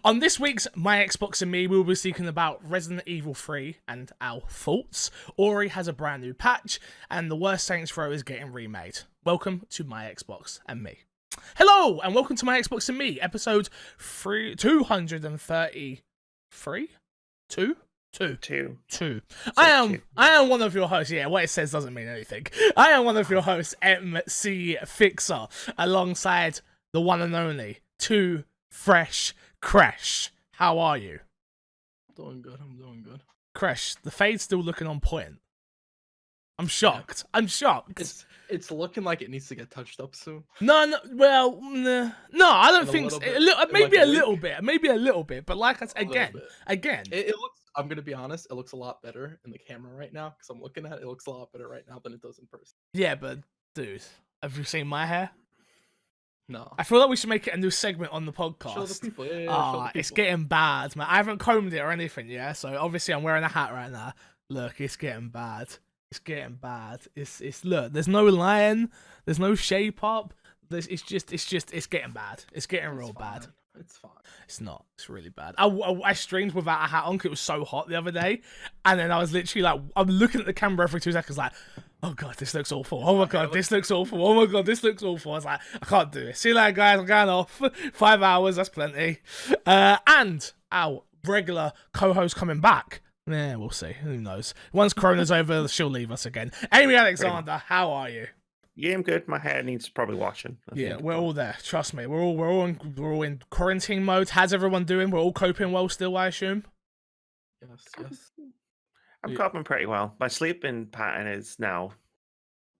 On this week's My Xbox and Me, we will be speaking about Resident Evil 3 and our thoughts. Ori has a brand new patch, and the Worst Saints Row is getting remade. Welcome to My Xbox and Me. Hello, and welcome to My Xbox and Me, episode 233? Two. I am one of your hosts. Yeah, what it says doesn't mean anything. I am one of your hosts, MC Fixer, alongside the one and only Too Fresh Crash. How are you? I'm doing good. Crash, the fade's still looking on point. I'm shocked. Yeah. I'm shocked. It's looking like it needs to get touched up soon. No, I don't think so. Maybe a little bit. But like I said, again. It looks. I'm gonna be honest. It looks a lot better in the camera right now because I'm looking at it. It looks a lot better right now than it does in person. Yeah, but dude, have you seen my hair? No. I feel like we should make it a new segment on the podcast. Show the people. Yeah, show the people. It's getting bad, man. I haven't combed it or anything, yeah. So obviously I'm wearing a hat right now. Look, it's getting bad. It's getting bad. It's look. There's no line. There's no shape up. It's getting bad. It's getting real bad. It's fine. It's not. It's really bad. I streamed without a hat on because it was so hot the other day, and then I was literally like, I'm looking at the camera every 2 seconds, like, oh god, this looks awful. Oh my god, this looks awful. Oh my god, this looks awful. I was like, I can't do it. See you later, guys. I'm going off. 5 hours. That's plenty. And our regular co-host coming back. Yeah, we'll see. Who knows? Once Corona's over, she'll leave us again. Amy Alexander, how are you? Yeah, I'm good. My hair needs probably washing. We're all there. Trust me. We're all in quarantine mode. How's everyone doing? We're all coping well still, I assume. Yes. I'm coping pretty well. My sleeping pattern is now.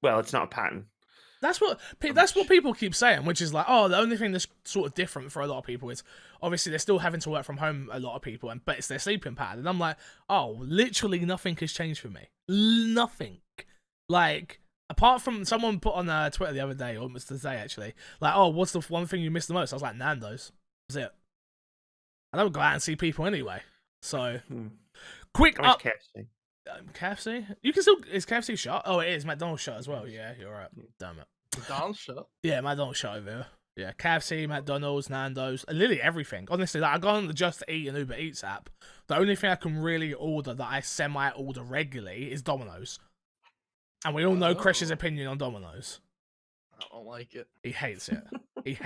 Well, it's not a pattern. That's what people keep saying, which is like, oh, the only thing that's sort of different for a lot of people is obviously they're still having to work from home. A lot of people, but it's their sleeping pattern. And I'm like, oh, literally nothing has changed for me. Nothing. Like. Apart from someone put on Twitter the other day, or almost today actually, like, oh, what's the one thing you miss the most? I was like, Nando's. That's it. I don't go out and see people anyway. So, quick up. KFC. KFC? You can still. Is KFC shut? Oh, it is. McDonald's shut as well. Yeah, you're right. Damn it. McDonald's shut? Yeah, McDonald's shut over here. Yeah, KFC, McDonald's, Nando's, literally everything. Honestly, like, I go on the Just Eat and Uber Eats app. The only thing I can really order that I semi-order regularly is Domino's. And we all know Crash's opinion on Domino's. I don't like it. He hates it. What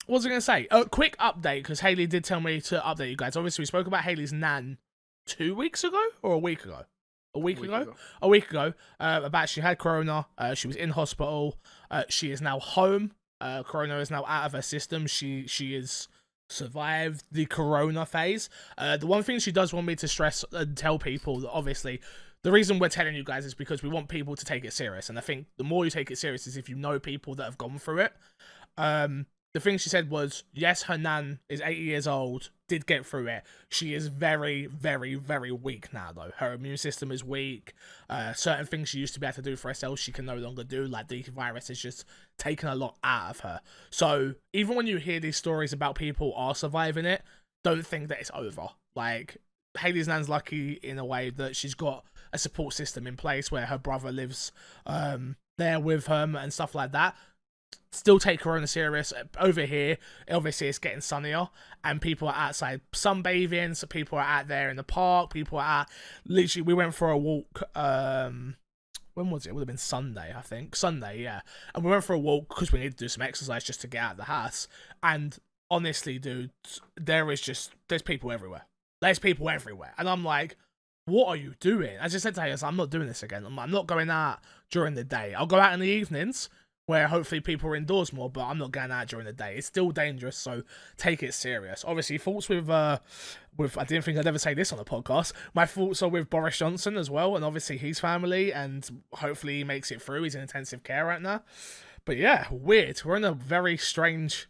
was I going to say? Quick update, because Haley did tell me to update you guys. Obviously, we spoke about Haley's nan 2 weeks ago? Or a week ago? A week ago. About she had corona. She was in hospital. She is now home. Corona is now out of her system. She is survived the corona phase. The one thing she does want me to stress and tell people that obviously the reason we're telling you guys is because we want people to take it serious, and I think the more you take it serious is if you know people that have gone through it. The thing she said was, yes, her nan is 80 years old, did get through it. She is very, very, very weak now, though. Her immune system is weak. Certain things she used to be able to do for herself, she can no longer do. Like, the virus has just taken a lot out of her. So, even when you hear these stories about people are surviving it, don't think that it's over. Like, Haley's nan's lucky in a way that she's got a support system in place where her brother lives there with her and stuff like that. Still take corona serious. Over here, obviously it's getting sunnier and people are outside sunbathing, so people are out there in the park, people are out, literally we went for a walk, when was it? It would have been Sunday, I think. Sunday, yeah. And we went for a walk because we needed to do some exercise just to get out of the house. And honestly, dude, there's people everywhere. There's people everywhere. And I'm like, what are you doing? I just said to her, I'm not doing this again. I'm not going out during the day. I'll go out in the evenings where hopefully people are indoors more, but I'm not going out during the day. It's still dangerous, so take it serious. Obviously, thoughts with I didn't think I'd ever say this on the podcast. My thoughts are with Boris Johnson as well, and obviously his family, and hopefully he makes it through. He's in intensive care right now. But yeah, weird. We're in a very strange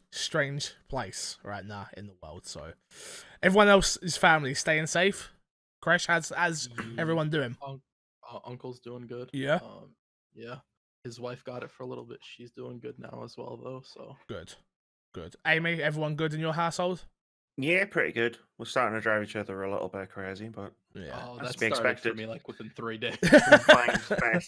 place right now in the world. So everyone else's family staying safe. Crash, how's everyone doing? Uncle's doing good. Yeah. Yeah. His wife got it for a little bit. She's doing good now as well, though. So good. Amy, everyone good in your household? Yeah, pretty good. We're starting to drive each other a little bit crazy, but yeah, that's to be expected for me. Like within 3 days. Fine.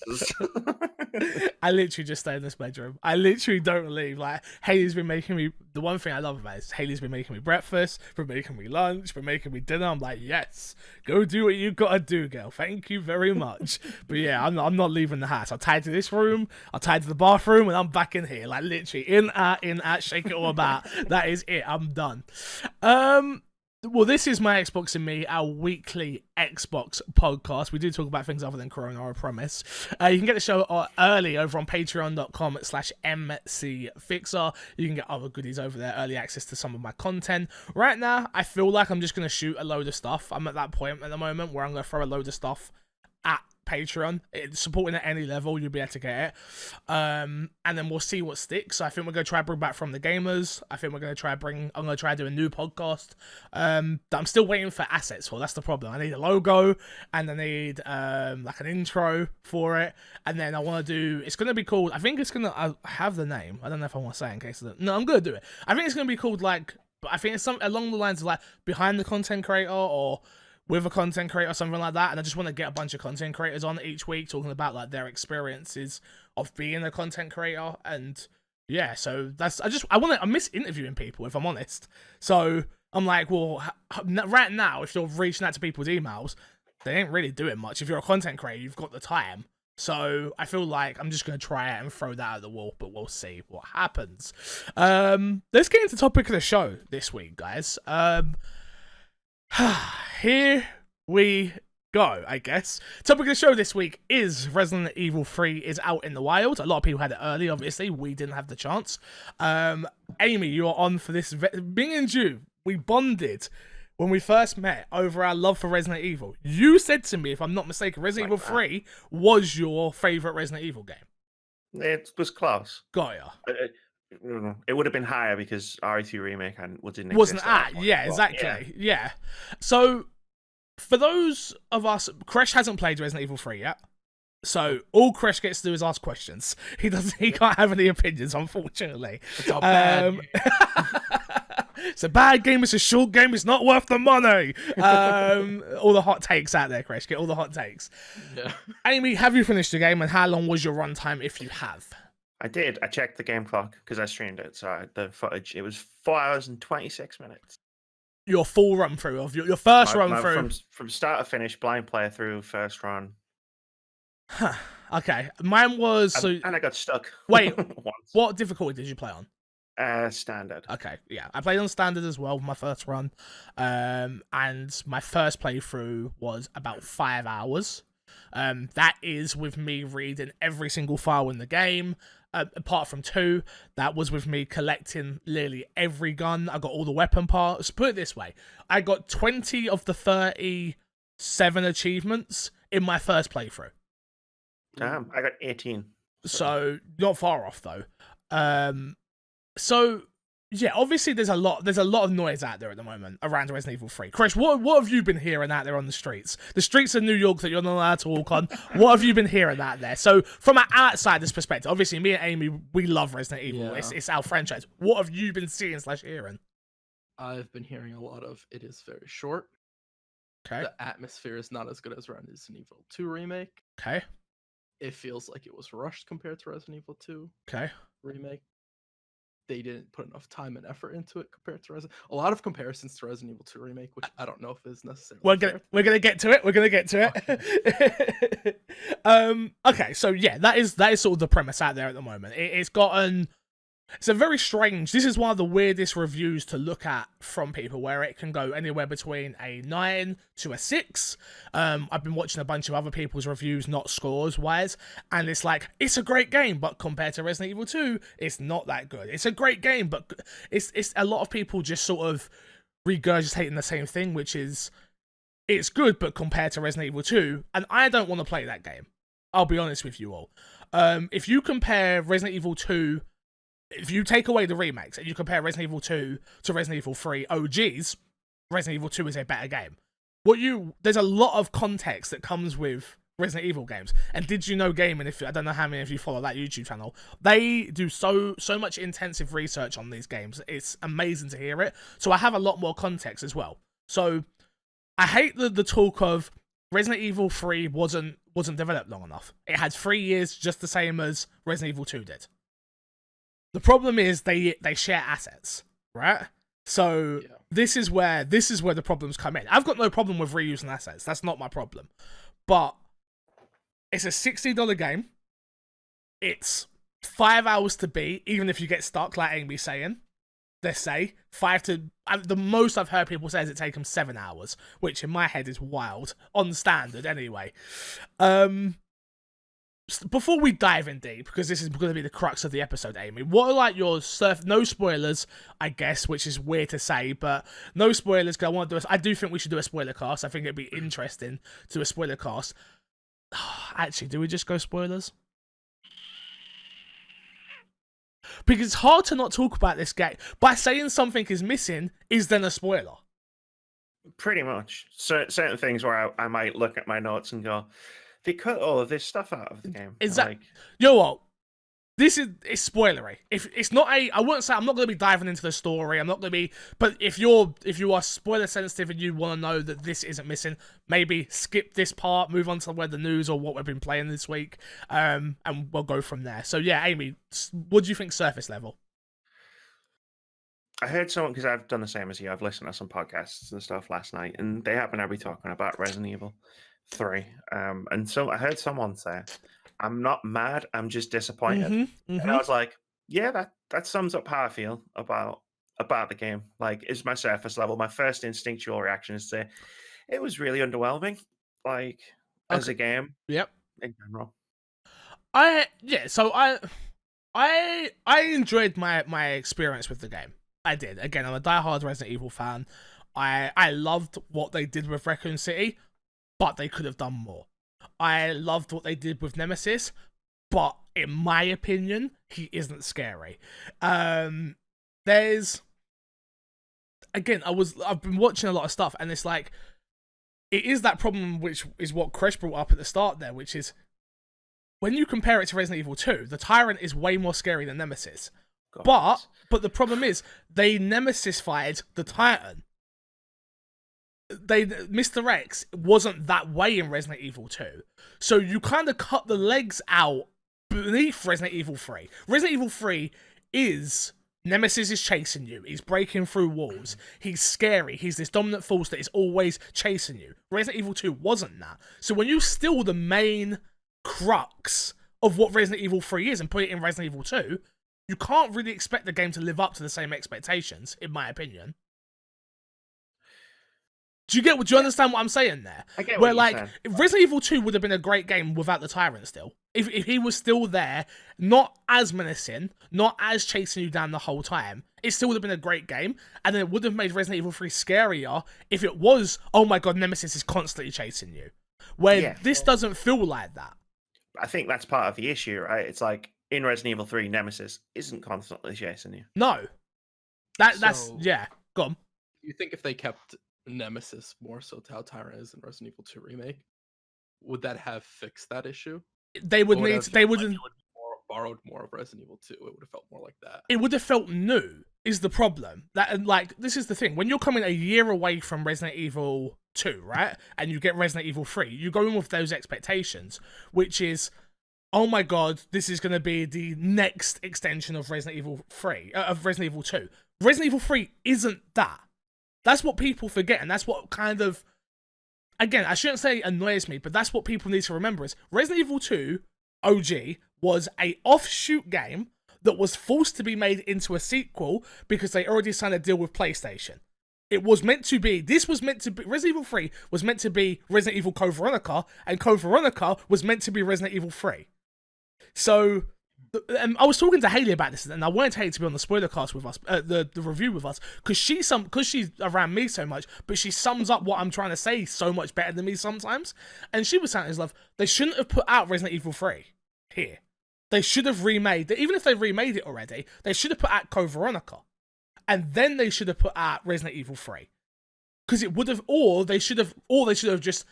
I literally just stay in this bedroom. I literally don't leave. Like, Haley's been making me, the one thing I love about it is Haley's been making me breakfast, been making me lunch, been making me dinner. I'm like, yes, go do what you gotta do, girl. Thank you very much. But yeah, I'm not leaving the house. I'll tied to this room, I'll tied to the bathroom, and I'm back in here. Like, literally, in, out, shake it all about. That is it. I'm done. Well, this is My Xbox and Me, our weekly Xbox podcast. We do talk about things other than Corona, I promise. You can get the show early over on patreon.com/mcfixer. You can get other goodies over there, early access to some of my content. Right now, I feel like I'm just going to shoot a load of stuff. I'm at that point at the moment where I'm going to throw a load of stuff at Patreon. It's supporting at any level, you'll be able to get it. And then we'll see what sticks. So I think we're going to try to bring back From the Gamers. I think we're going to try I'm going to try to do a new podcast that I'm still waiting for assets for. That's the problem. I need a logo and I need like an intro for it. And then I want to do, it's going to be called, I think it's going to, I have the name. I don't know if I want to say it in case of no, I'm going to do it. I think it's going to be called like, but I think it's something along the lines of like Behind the Content Creator or with a content creator or something like that. And I just want to get a bunch of content creators on each week talking about like their experiences of being a content creator. And yeah, so that's, I miss interviewing people, if I'm honest. So I'm like, well, right now, if you're reaching out to people's emails, they ain't really doing much. If you're a content creator, you've got the time. So I feel like I'm just going to try it and throw that at the wall, but we'll see what happens. Let's get into the topic of the show this week, guys. Here we go, I guess. Topic of the show this week is Resident Evil 3 is out in the wild. A lot of people had it early, obviously. We didn't have the chance. Amy, you're on for this. Bing and you, we bonded when we first met over our love for Resident Evil. You said to me, if I'm not mistaken, Resident Evil 3 was your favourite Resident Evil game. It was close. Got ya. It would have been higher because RE2 Remake didn't wasn't exist at that at, point. yeah, exactly. Yeah. So, for those of us, Kresh hasn't played Resident Evil 3 yet. So, all Kresh gets to do is ask questions. He can't have any opinions, unfortunately. It's a bad game. It's a bad game, it's a short game, it's not worth the money. All the hot takes out there, Kresh. Get all the hot takes. Yeah. Amy, have you finished the game and how long was your runtime if you have? I did. I checked the game clock because I streamed it. So the footage, it was 4 hours and 26 minutes. Your full run through of your first run through from start to finish, blind player through first run. Huh. Okay, mine was and I got stuck. Wait, once. What difficulty did you play on? Standard. Okay, yeah, I played on standard as well. My first run, and my first playthrough was about 5 hours. That is with me reading every single file in the game. Apart from 2, that was with me collecting literally every gun. I got all the weapon parts. Put it this way, I got 20 of the 37 achievements in my first playthrough. Damn, I got 18. So not far off though. So yeah, obviously there's a lot of noise out there at the moment around Resident Evil 3. Chris, what have you been hearing out there on the streets? The streets of New York that you're not allowed to walk on. What have you been hearing out there? So from an outsider's perspective, obviously me and Amy, we love Resident Evil. Yeah. It's our franchise. What have you been seeing / hearing? I've been hearing a lot of it is very short. Okay. The atmosphere is not as good as Resident Evil 2 remake. Okay. It feels like it was rushed compared to Resident Evil 2 Okay. remake. They didn't put enough time and effort into it compared to a lot of comparisons to Resident Evil 2 remake, which I don't know if is necessarily We're gonna get to it. We're gonna get to it. Okay, so yeah, that is sort of the premise out there at the moment. It's a very strange. This is one of the weirdest reviews to look at from people, where it can go anywhere between a 9 to a 6. I've been watching a bunch of other people's reviews, not scores wise, and it's like, it's a great game, but compared to Resident Evil 2, it's not that good. It's a great game, but it's a lot of people just sort of regurgitating the same thing, which is, it's good, but compared to Resident Evil 2, and I don't want to play that game. I'll be honest with you all. If you compare Resident Evil 2, if you take away the remakes and you compare Resident Evil 2 to Resident Evil 3 OGs, Resident Evil 2 is a better game. There's a lot of context that comes with Resident Evil games. And did you know Gaming, I don't know how many of you follow that YouTube channel, they do so much intensive research on these games. It's amazing to hear it. So I have a lot more context as well. So I hate the talk of Resident Evil 3 wasn't wasn't developed long enough. It had 3 years, just the same as Resident Evil 2 did. The problem is they share assets, right? So this is where the problems come in. I've got no problem with reusing assets. That's not my problem. But it's a $60 game. It's 5 hours to beat, even if you get stuck, like Amy's saying. They say the most I've heard people say is it takes them 7 hours, which in my head is wild on standard anyway. Before we dive in deep, because this is going to be the crux of the episode, Amy, what are like your no spoilers, I guess, which is weird to say, but no spoilers, because I do think we should do a spoiler cast. I think it'd be interesting to do a spoiler cast. Actually, do we just go spoilers? Because it's hard to not talk about this game. By saying something is missing is then a spoiler. Pretty much. Certain things where I might look at my notes and go, they cut all of this stuff out of the game. Exactly. You know what? It's spoilery. If it's not I wouldn't say I'm not going to be diving into the story. I'm not going to be. But if you are spoiler sensitive and you want to know that this isn't missing, maybe skip this part, move on to where the news or what we've been playing this week, and we'll go from there. So yeah, Amy, what do you think surface level? I heard someone, because I've done the same as you. I've listened to some podcasts and stuff last night, and they happen to be talking about Resident Evil 3. And so I heard someone say, I'm not mad, I'm just disappointed. And I was like, yeah, that sums up how I feel about the game. Like, it's my surface level. My first instinctual reaction is to say, it was really underwhelming, like, as a game. Yep. In general. I enjoyed my experience with the game. I did. Again, I'm a diehard Resident Evil fan. I loved what they did with Raccoon City, but they could have done more. I loved what they did with Nemesis, but in my opinion, he isn't scary. There's again, I've been watching a lot of stuff, and it's like it is that problem, which is what Chris brought up at the start there, which is when you compare it to Resident Evil 2, the Tyrant is way more scary than Nemesis. God. But the problem is they Nemesis-fied the Titan. Mr. X wasn't that way in Resident Evil 2. So you kind of cut the legs out beneath Resident Evil 3. Resident Evil 3 is Nemesis is chasing you. He's breaking through walls. He's scary. He's this dominant force that is always chasing you. Resident Evil 2 wasn't that. So when you steal the main crux of what Resident Evil 3 is and put it in Resident Evil 2, you can't really expect the game to live up to the same expectations, in my opinion. Do you understand what I'm saying there? I get where what like you're saying. if Resident Evil 2 would have been a great game without the Tyrant still. If he was still there, not as menacing, not as chasing you down the whole time, it still would have been a great game, and then it would have made Resident Evil 3 scarier if it was, oh my god, Nemesis is constantly chasing you. Where this doesn't feel like that. I think that's part of the issue, right? It's like in Resident Evil 3, Nemesis isn't constantly chasing you. No. That's yeah, go on. You think if they kept Nemesis more so to how Tyrant is in Resident Evil 2 Remake, would that have fixed that issue? They would need. They wouldn't. Like borrowed more of Resident Evil 2. It would have felt more like that. It would have felt new. Is the problem that like this is the thing when you're coming a year away from Resident Evil 2, right? And you get Resident Evil 3, you go in with those expectations, which is, oh my god, this is going to be the next extension of Resident Evil 3, of Resident Evil 2. Resident Evil 3 isn't that. That's what people forget, and that's what kind of, again, I shouldn't say annoys me, but that's what people need to remember is Resident Evil 2 OG was a offshoot game that was forced to be made into a sequel because they already signed a deal with PlayStation. It was meant to be, Resident Evil 3 was meant to be Resident Evil Code Veronica, and Code Veronica was meant to be Resident Evil 3. So, I was talking to Haley about this, and I wanted Haley to be on the spoiler cast with us, the review with us, because she's around me so much, but she sums up what I'm trying to say so much better than me sometimes. And she was saying, "Is love, they shouldn't have put out Resident Evil 3 here. They should have remade it. Even if they remade it already, they should have put out Code Veronica, and then they should have put out Resident Evil 3, because it would have, or they should have just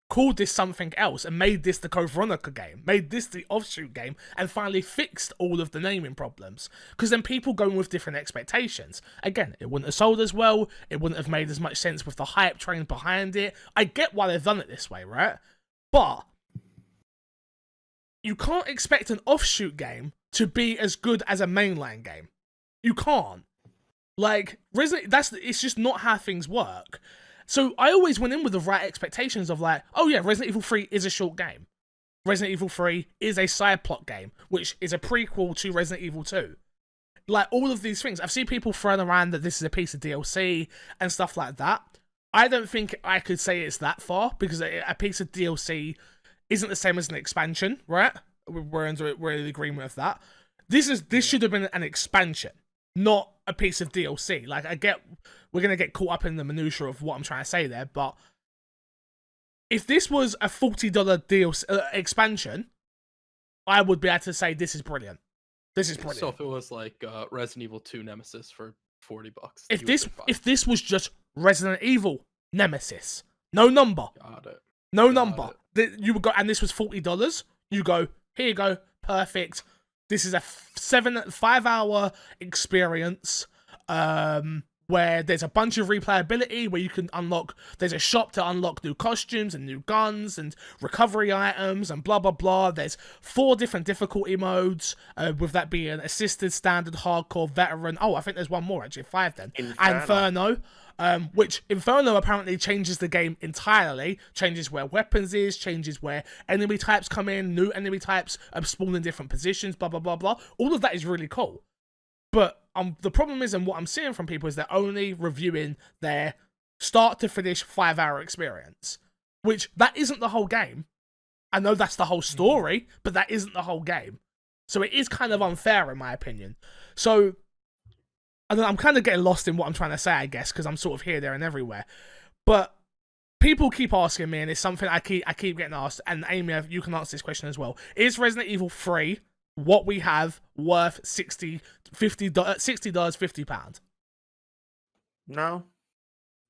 called this something else and made this the Code Veronica game, made this the offshoot game, and finally fixed all of the naming problems. Because then people go in with different expectations. Again, it wouldn't have sold as well, it wouldn't have made as much sense with the hype train behind it. I get why they've done it this way, right? But you can't expect an offshoot game to be as good as a mainline game. You can't. Like, it's just not how things work. So I always went in with the right expectations of like, oh yeah, Resident Evil 3 is a short game. Resident Evil 3 is a side plot game, which is a prequel to Resident Evil 2. Like, all of these things. I've seen people throwing around that this is a piece of DLC and stuff like that. I don't think I could say it's that far, because a piece of DLC isn't the same as an expansion, right? We're in agreement with that. This should have been an expansion, not a piece of DLC. Like, I get we're gonna get caught up in the minutiae of what I'm trying to say there, but if this was a $40 DLC expansion, I would be able to say this is brilliant. This is brilliant. So if it was like Resident Evil 2 Nemesis for $40, if this was just Resident Evil Nemesis, no number, no number, you would go, and this was $40. You go, here you go, perfect. This is a 5-hour experience where there's a bunch of replayability, where you can unlock, there's a shop to unlock new costumes and new guns and recovery items and blah, blah, blah. There's 4 different difficulty modes, with that being assisted, standard, hardcore, veteran. Oh, I think there's one more, actually, 5 then. Inferno. Which Inferno apparently changes the game entirely, changes where weapons is, changes where enemy types come in, new enemy types spawn in different positions, blah, blah, blah, blah. All of that is really cool. But the problem is, and what I'm seeing from people is they're only reviewing their start to finish 5-hour experience, which that isn't the whole game. I know that's the whole story, but that isn't the whole game. So it is kind of unfair in my opinion. So I'm kind of getting lost in what I'm trying to say, I guess, because I'm sort of here, there, and everywhere. But people keep asking me, and it's something I keep getting asked. And Amy, you can answer this question as well. Is Resident Evil 3 what we have worth $60, £50? No.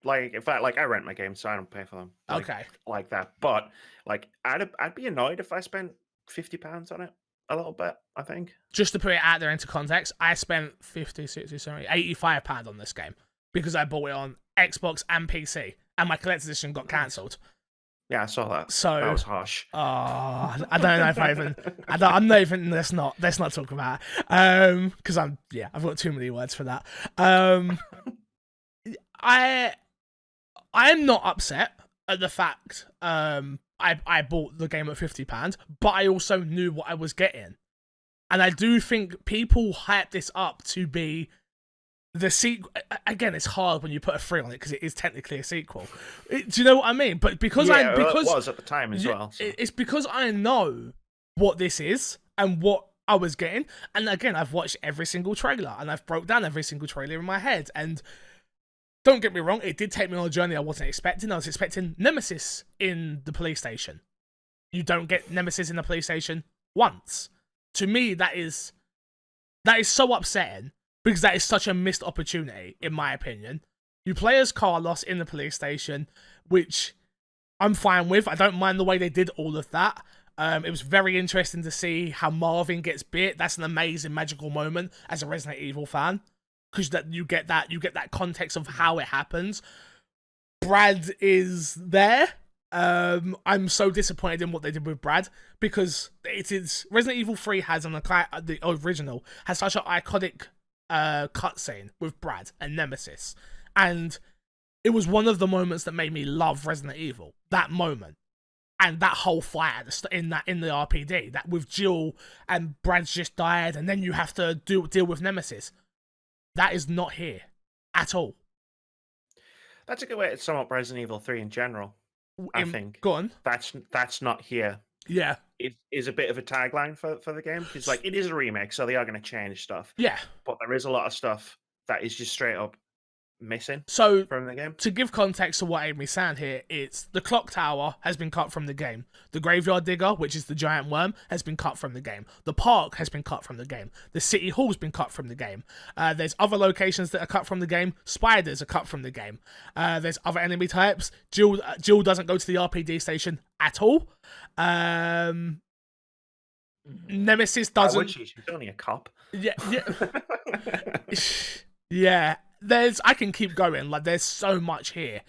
Like, in fact, like, I rent my games, so I don't pay for them. Like, okay. Like that. But, like, I'd be annoyed if I spent £50 on it. A little bit, I think. Just to put it out there into context, I spent £85 on this game because I bought it on Xbox and PC, and my collector's edition got cancelled. Yeah, I saw that. So that was harsh. I don't know if I even. I'm not even. Let's not talk about it. Because I've got too many words for that. I am not upset at the fact I bought the game at £50, but I also knew what I was getting. And I do think people hype this up to be the sequel. Again, it's hard when you put a 3 on it because it is technically a sequel. Do you know what I mean? But because it was at the time as well. So. It's because I know what this is and what I was getting. And again, I've watched every single trailer and I've broke down every single trailer in my head. And don't get me wrong, it did take me on a journey I wasn't expecting. I was expecting Nemesis in the police station. You don't get Nemesis in the police station once. To me, that is so upsetting because that is such a missed opportunity, in my opinion. You play as Carlos in the police station, which I'm fine with. I don't mind the way they did all of that. It was very interesting to see how Marvin gets bit. That's an amazing magical moment as a Resident Evil fan. Because you get that context of how it happens. Brad is there. I'm so disappointed in what they did with Brad because it is Resident Evil 3 has the original has such an iconic cutscene with Brad and Nemesis, and it was one of the moments that made me love Resident Evil. That moment and that whole fight in the RPD, that with Jill and Brad's just died, and then you have to deal with Nemesis. That is not here at all. That's a good way to sum up Resident Evil 3 in general. I think. Go on. That's not here. Yeah. It is a bit of a tagline for the game because like it is a remake, so they are going to change stuff. Yeah. But there is a lot of stuff that is just straight up missing from the game. To give context to what Amy's saying here, it's the clock tower has been cut from the game. The graveyard digger, which is the giant worm, has been cut from the game. The park has been cut from the game. The city hall's been cut from the game. There's other locations that are cut from the game. Spiders are cut from the game. There's other enemy types. Jill doesn't go to the RPD station at all. Nemesis doesn't. She's only a cop. Yeah. Yeah. I can keep going. Like, there's so much here.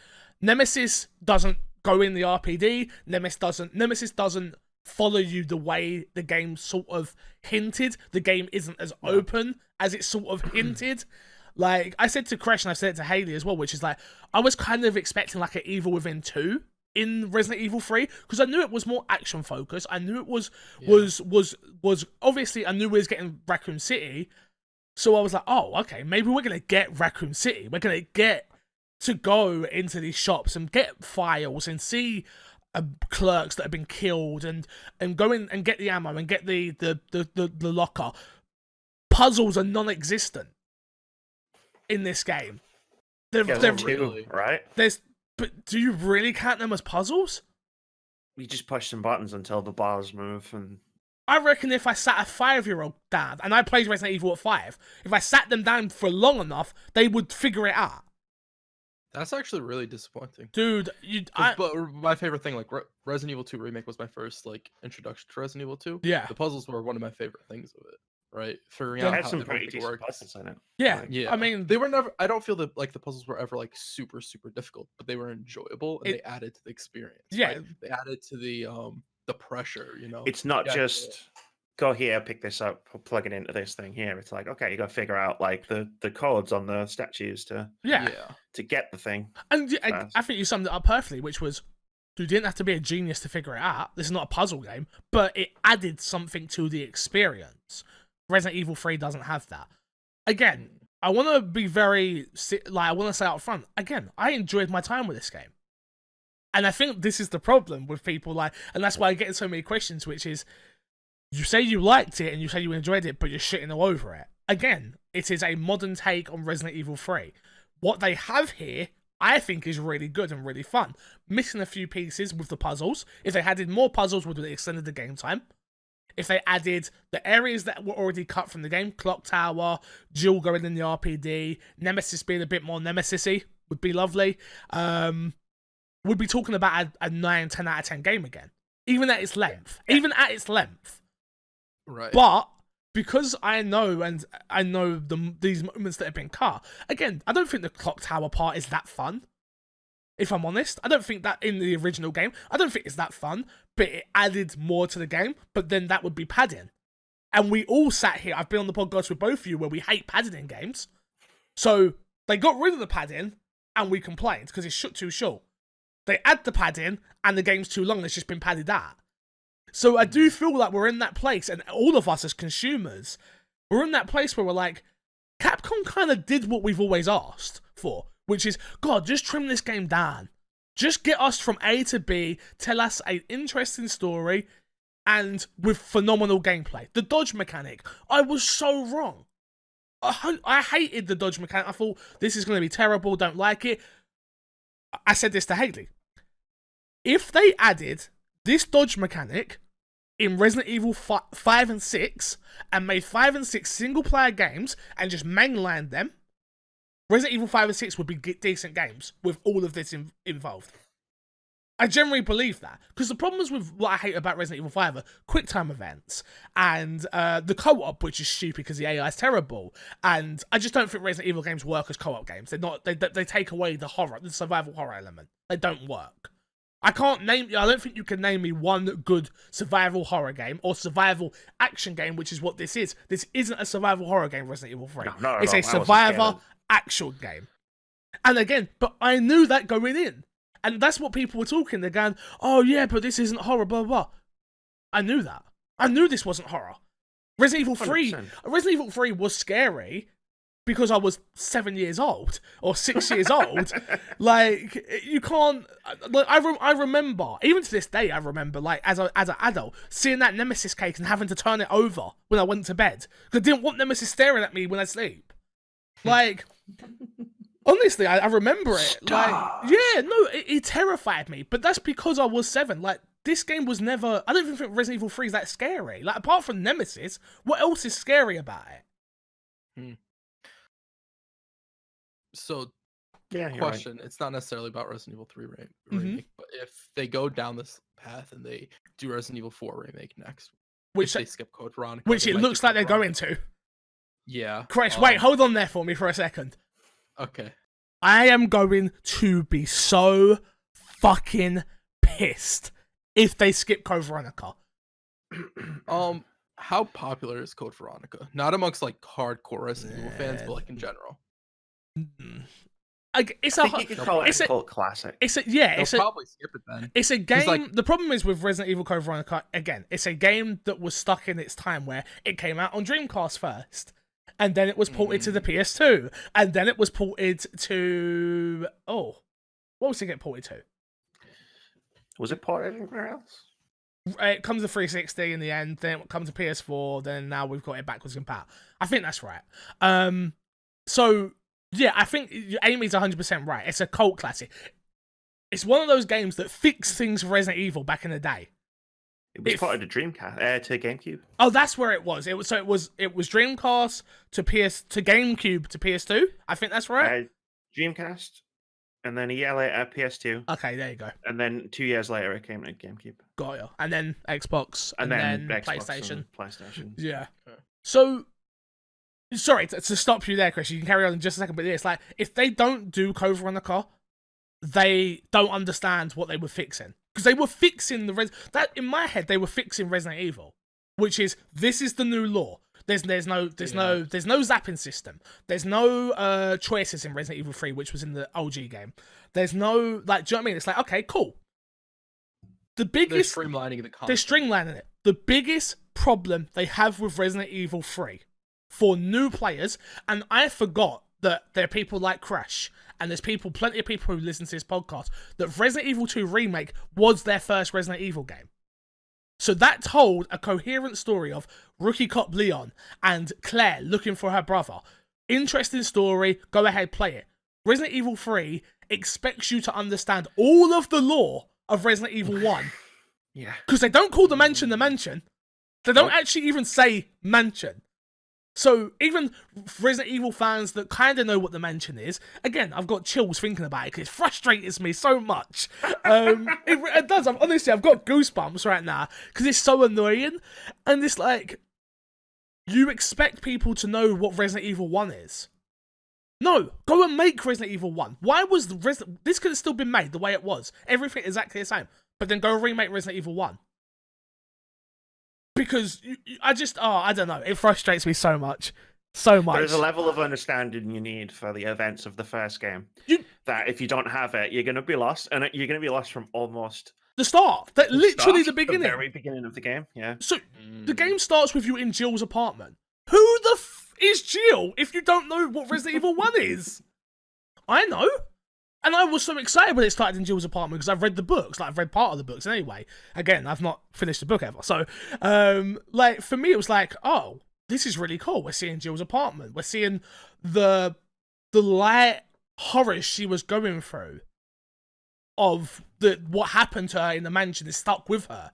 Nemesis doesn't go in the RPD. Nemesis doesn't follow you the way the game sort of hinted. The game isn't as open as it sort of hinted. Like I said to Crash and I've said it to Haley as well, which is like I was kind of expecting like an Evil Within 2 in Resident Evil 3 because I knew it was more action focused. I knew it was obviously I knew we was getting Raccoon City. So I was like, oh, okay, maybe we're going to get Raccoon City. We're going to get to go into these shops and get files and see clerks that have been killed and go in and get the ammo and get the locker. Puzzles are non-existent in this game. They're really, right? But do you really count them as puzzles? You just push some buttons until the bars move and... I reckon if I sat a 5-year-old down, and I played Resident Evil at 5, if I sat them down for long enough, they would figure it out. That's actually really disappointing. Dude, but my favorite thing, like Resident Evil 2 Remake was my first like introduction to Resident Evil 2. Yeah. The puzzles were one of my favorite things of it. Right? Figuring out had how some pretty everything decent works. puzzles in it. Yeah. Yeah. I mean, they were never, I don't feel that like the puzzles were ever like super difficult, but they were enjoyable and they added to the experience. Yeah. Right? They added to the pressure, you know. It's not just go here, pick this up, plug it into this thing here. It's like, okay, you got to figure out like the codes on the statues to get the thing. And I think you summed it up perfectly, which was you didn't have to be a genius to figure it out. This is not a puzzle game, but it added something to the experience. Resident Evil 3 doesn't have that. Again, I want to be I want to say out front, again, I enjoyed my time with this game. And I think this is the problem with people and that's why I get so many questions, which is, you say you liked it and you say you enjoyed it, but you're shitting all over it. Again, it is a modern take on Resident Evil 3. What they have here, I think, is really good and really fun. Missing a few pieces with the puzzles. If they added more puzzles, would have extended the game time. If they added the areas that were already cut from the game, Clock Tower, Jill going in the RPD, Nemesis being a bit more Nemesis-y, would be lovely. We'd be talking about a 9, 10 out of 10 game again. Even at its length. Even at its length. Right. But because I know these moments that have been cut, again, I don't think the Clock Tower part is that fun. If I'm honest, I don't think that in the original game, I don't think it's that fun, but it added more to the game, but then that would be padding. And we all sat here, I've been on the podcast with both of you where we hate padding in games. So they got rid of the padding and we complained because it's too short. They add the padding and the game's too long, it's just been padded out. So I do feel like we're in that place, and all of us as consumers, we're in that place where we're like, Capcom kind of did what we've always asked for, which is, God, just trim this game down. Just get us from A to B, tell us an interesting story, and with phenomenal gameplay. The dodge mechanic, I was so wrong. I hated the dodge mechanic. I thought, this is going to be terrible, don't like it. I said this to Haley. If they added this dodge mechanic in Resident Evil 5 and 6 and made 5 and 6 single-player games and just mainlined them, Resident Evil 5 and 6 would be decent games with all of this involved. I generally believe that. Because the problems with what I hate about Resident Evil 5 are quick time events and the co-op, which is stupid because the AI is terrible. And I just don't think Resident Evil games work as co-op games. They take away the horror, the survival horror element. They don't work. I don't think you can name me one good survival horror game or survival action game, which is what this is. This isn't a survival horror game, Resident Evil 3. No, it's a survivor action game. And again, but I knew that going in. And that's what people were talking. They're going, oh yeah, but this isn't horror, blah, blah, blah. I knew that. I knew this wasn't horror. Resident Evil 3 was scary because I was 7 years old or 6 years old. Like, you can't... Like, I remember, even to this day, I remember, like, as an adult, seeing that Nemesis cake and having to turn it over when I went to bed. Because I didn't want Nemesis staring at me when I sleep. Like... Honestly, I remember it. Stop. Like, yeah, no, it terrified me. But that's because I was 7. Like, this game was never... I don't even think Resident Evil 3 is that scary. Like, apart from Nemesis, what else is scary about it? So, yeah, question. Right. It's not necessarily about Resident Evil 3 remake, but if they go down this path and they do Resident Evil 4 remake next, which they skip Code Veronica, which it looks like they're going to. Yeah. Crash, wait, hold on there for me for a second. Okay. I am going to be so fucking pissed if they skip Code Veronica. How popular is Code Veronica? Not amongst like hardcore Resident Evil fans, but like in general. It's I think you could call it a cult classic. They'll probably skip it then. It's a game. like- The problem is with Resident Evil Code Veronica. Again, it's a game that was stuck in its time where it came out on Dreamcast first, and then it was ported to the PS2, and then it was ported to what was it get ported to? Was it ported anywhere else? It comes to 360 in the end, then it comes to PS4, then now we've got it backwards compat. I think that's right. So yeah, I think Amy's 100% right. It's a cult classic. It's one of those games that fixed things for Resident Evil back in the day. It was ported to Dreamcast, to GameCube. Oh, that's where it was. It was Dreamcast to GameCube to PS2. I think that's right. Dreamcast, and then a year later PS2. Okay, there you go. And then 2 years later it came to GameCube. Got you. And then Xbox, and then Xbox PlayStation. And PlayStation. Yeah. Okay. So, sorry to stop you there, Chris. You can carry on in just a second. But it's like if they don't do Code Veronica, they don't understand what they were fixing, because they were fixing that in my head they were fixing Resident Evil, which is this is the new law. There's no zapping system. There's no choices in Resident Evil 3, which was in the OG game. There's no, like, do you know what I mean? It's like, okay, cool. The biggest they're streamlining the content. They're streamlining it. The biggest problem they have with Resident Evil 3 for new players, and I forgot that there are people like Crash, and there's plenty of people who listen to this podcast, that Resident Evil 2 Remake was their first Resident Evil game. So that told a coherent story of rookie cop Leon and Claire looking for her brother. Interesting story, go ahead, play it. Resident Evil 3 expects you to understand all of the lore of Resident Evil 1. Yeah. Because they don't call the mansion. They don't actually even say mansion. So even Resident Evil fans that kind of know what the mansion is, again, I've got chills thinking about it because it frustrates me so much. It does. Honestly, I've got goosebumps right now because it's so annoying. And it's like, you expect people to know what Resident Evil 1 is. No, go and make Resident Evil 1. Why was this could have still been made the way it was? Everything exactly the same. But then go remake Resident Evil 1. Because I don't know. It frustrates me so much. So much. There's a level of understanding you need for the events of the first game. That if you don't have it, you're going to be lost. And you're going to be lost from almost the start. Literally the beginning. The very beginning of the game, yeah. So the game starts with you in Jill's apartment. Who the is Jill if you don't know what Resident Evil 1 is? I know. And I was so excited when it started in Jill's apartment because I've read the books. Like, I've read part of the books anyway. Again, I've not finished the book ever. So, like, for me, it was like, oh, this is really cool. We're seeing Jill's apartment. We're seeing the light horror she was going through of what happened to her in the mansion is stuck with her.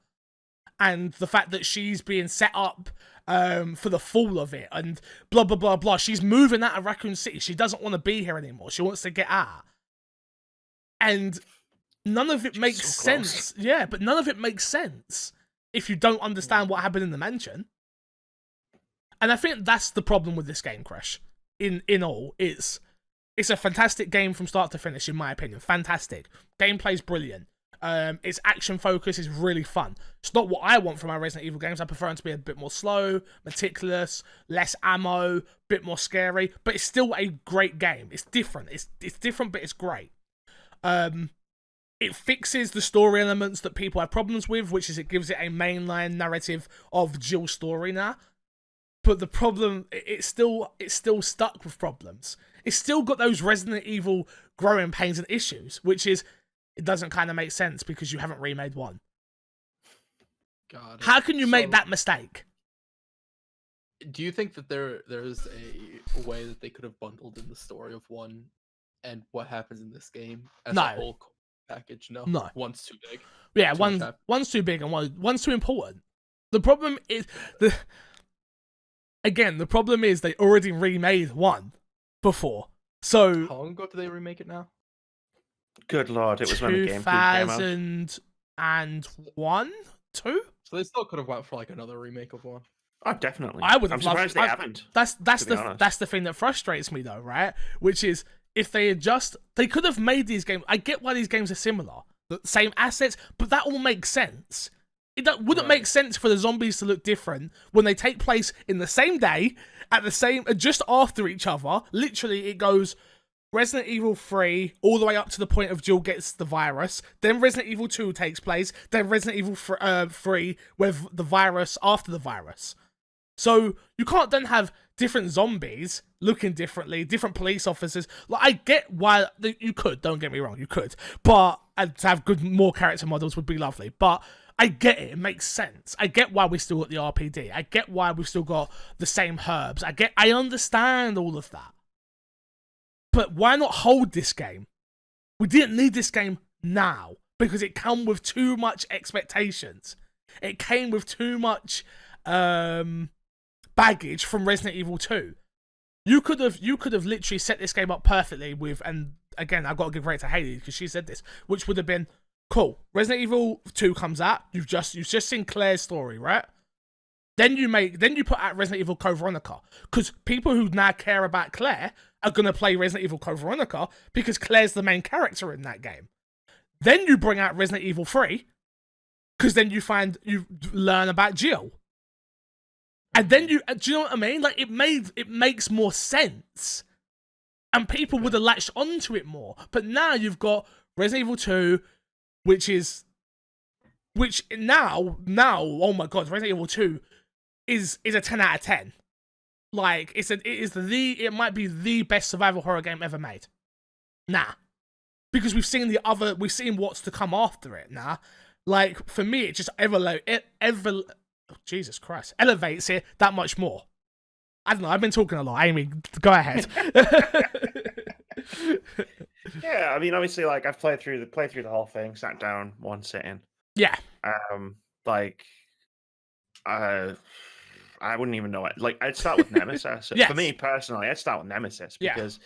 And the fact that she's being set up for the fall of it and blah, blah, blah, blah. She's moving out of Raccoon City. She doesn't want to be here anymore. She wants to get out. And none of it makes sense. Yeah, but none of it makes sense if you don't understand what happened in the mansion. And I think that's the problem with this game, Crash. In all, it's a fantastic game from start to finish, in my opinion. Fantastic. Gameplay's brilliant. Its action focus is really fun. It's not what I want from my Resident Evil games. I prefer them to be a bit more slow, meticulous, less ammo, bit more scary, but it's still a great game. It's different. It's different, but it's great. It fixes the story elements that people have problems with, which is it gives it a mainline narrative of Jill's story now. But the problem, it's still stuck with problems. It's still got those Resident Evil growing pains and issues, which is it doesn't kind of make sense because you haven't remade 1. God, how can you make that mistake? Do you think that there's a way that they could have bundled in the story of 1 and what happens in this game as a whole package? No. One's too big. Yeah, one's too big and one's too important. The problem is the problem is they already remade 1 before. So how long ago did they remake it now? Good lord, it was when the GameCube came out. 2001, 2. So they still could have went for like another remake of 1. Oh, definitely. I'm surprised they haven't. That's the thing that frustrates me though, right? Which is if they could have made these games. I get why these games are similar. the same assets, but that all makes sense. It wouldn't make sense for the zombies to look different when they take place in the same day, at the same, just after each other. Literally, it goes Resident Evil 3 all the way up to the point of Jill gets the virus. Then Resident Evil 2 takes place. Then Resident Evil 3 with the virus after the virus. So you can't then have different zombies looking differently, different police officers. Like, I get why you could, don't get me wrong, you could. But to have more character models would be lovely. But I get it. It makes sense. I get why we still got the RPD. I get why we've still got the same herbs. I understand all of that. But why not hold this game? We didn't need this game now because it came with too much expectations. It came with too much baggage from Resident Evil 2. You could have literally set this game up perfectly with, and again, I've got to give credit to Haley because she said this, which would have been cool. Resident Evil 2 comes out. You've just seen Claire's story, right? Then you put out Resident Evil Code Veronica, because people who now care about Claire are gonna play Resident Evil Code Veronica because Claire's the main character in that game. Then you bring out Resident Evil 3, because then you learn about Jill. And then do you know what I mean? Like, it makes more sense. And people would have latched onto it more. But now you've got Resident Evil 2, which now, oh my god, Resident Evil 2 is a 10 out of 10. Like, it might be the best survival horror game ever made. Nah. Because we've seen what's to come after it now. Like, for me, it just Jesus Christ, elevates it that much more. I don't know, I've been talking a lot. Amy, go ahead. Yeah, I mean, obviously, like, I've played through the whole thing, sat down one sitting. Yeah. I wouldn't even know it. Like, I'd start with Nemesis. Yes. For me personally, I'd start with Nemesis because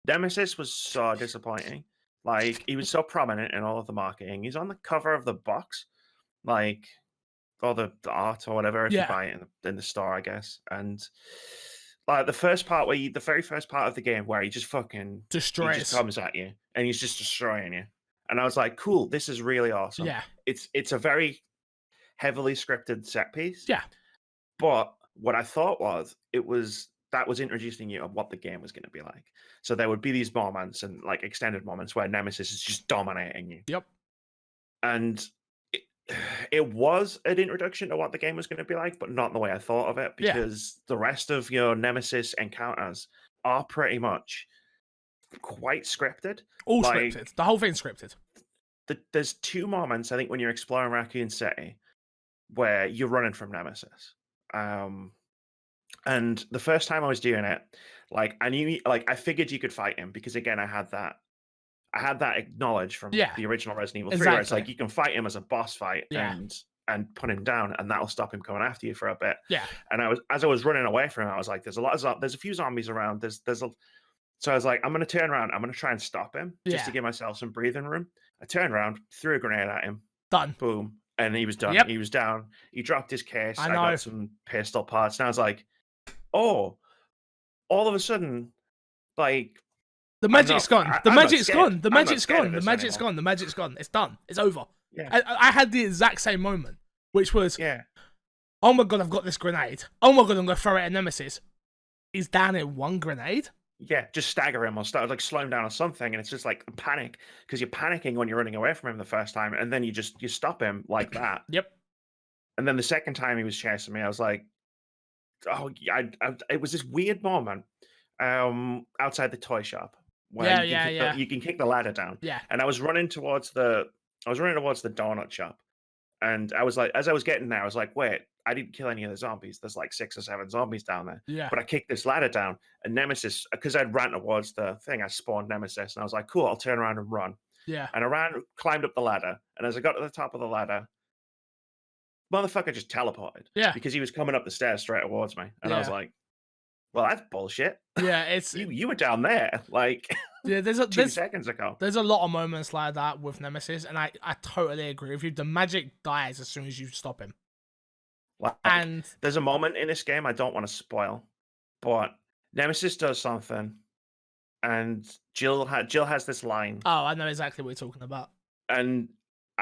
Nemesis was so disappointing. Like, he was so prominent in all of the marketing. He's on the cover of the box, like, or the art or whatever, if you buy it in the store, I guess. And like the very first part of the game where he just fucking destroys, he just comes at you and he's just destroying you. And I was like, cool, this is really awesome. Yeah. It's a very heavily scripted set piece. Yeah. But what I thought that was introducing you of what the game was going to be like. So there would be these moments and like extended moments where Nemesis is just dominating you. Yep. And it was an introduction to what the game was going to be like, but not in the way I thought of it, because the rest of your Nemesis encounters are pretty much quite scripted. All scripted. The whole thing's scripted. There's two moments, I think, when you're exploring Raccoon City where you're running from Nemesis. And the first time I was doing it, like, I figured you could fight him because, again, I had that acknowledged from the original Resident Evil 3, where it's like you can fight him as a boss fight and put him down, and that'll stop him coming after you for a bit. Yeah. And as I was running away from him, I was like, there's a few zombies around. So I was like, I'm gonna turn around, I'm gonna try and stop him just to give myself some breathing room. I turned around, threw a grenade at him. Done. Boom. And he was done. Yep. He was down. He dropped his case. I I got some pistol parts. And I was like, oh, all of a sudden, like, the magic's gone. The magic's gone. The magic's gone. The magic's gone. The magic's gone. It's done. It's over. Yeah. I had the exact same moment, which was, oh my god, I've got this grenade. Oh my god, I'm going to throw it at Nemesis. He's down in one grenade. Yeah, just stagger him or start like slow him down or something, and it's just like a panic because you're panicking when you're running away from him the first time, and then you stop him like that. Yep. And then the second time he was chasing me, I was like, oh, it was this weird moment outside the toy shop where you can kick the ladder down. Yeah. And I was running towards the donut shop, and I was like, as I was getting there, I was like, wait, I didn't kill any of the zombies. There's like 6 or 7 zombies down there. Yeah. But I kicked this ladder down, and Nemesis, because I'd ran towards the thing, I spawned Nemesis, and I was like, cool, I'll turn around and run. Yeah. And I climbed up the ladder, and as I got to the top of the ladder, motherfucker just teleported. Yeah. Because he was coming up the stairs straight towards me. And I was like, well, that's bullshit. Yeah, it's you were down there, like there's 2 seconds ago. There's a lot of moments like that with Nemesis, and I totally agree with you. The magic dies as soon as you stop him. Like, and there's a moment in this game I don't want to spoil, but Nemesis does something, and Jill has this line. Oh, I know exactly what you're talking about. And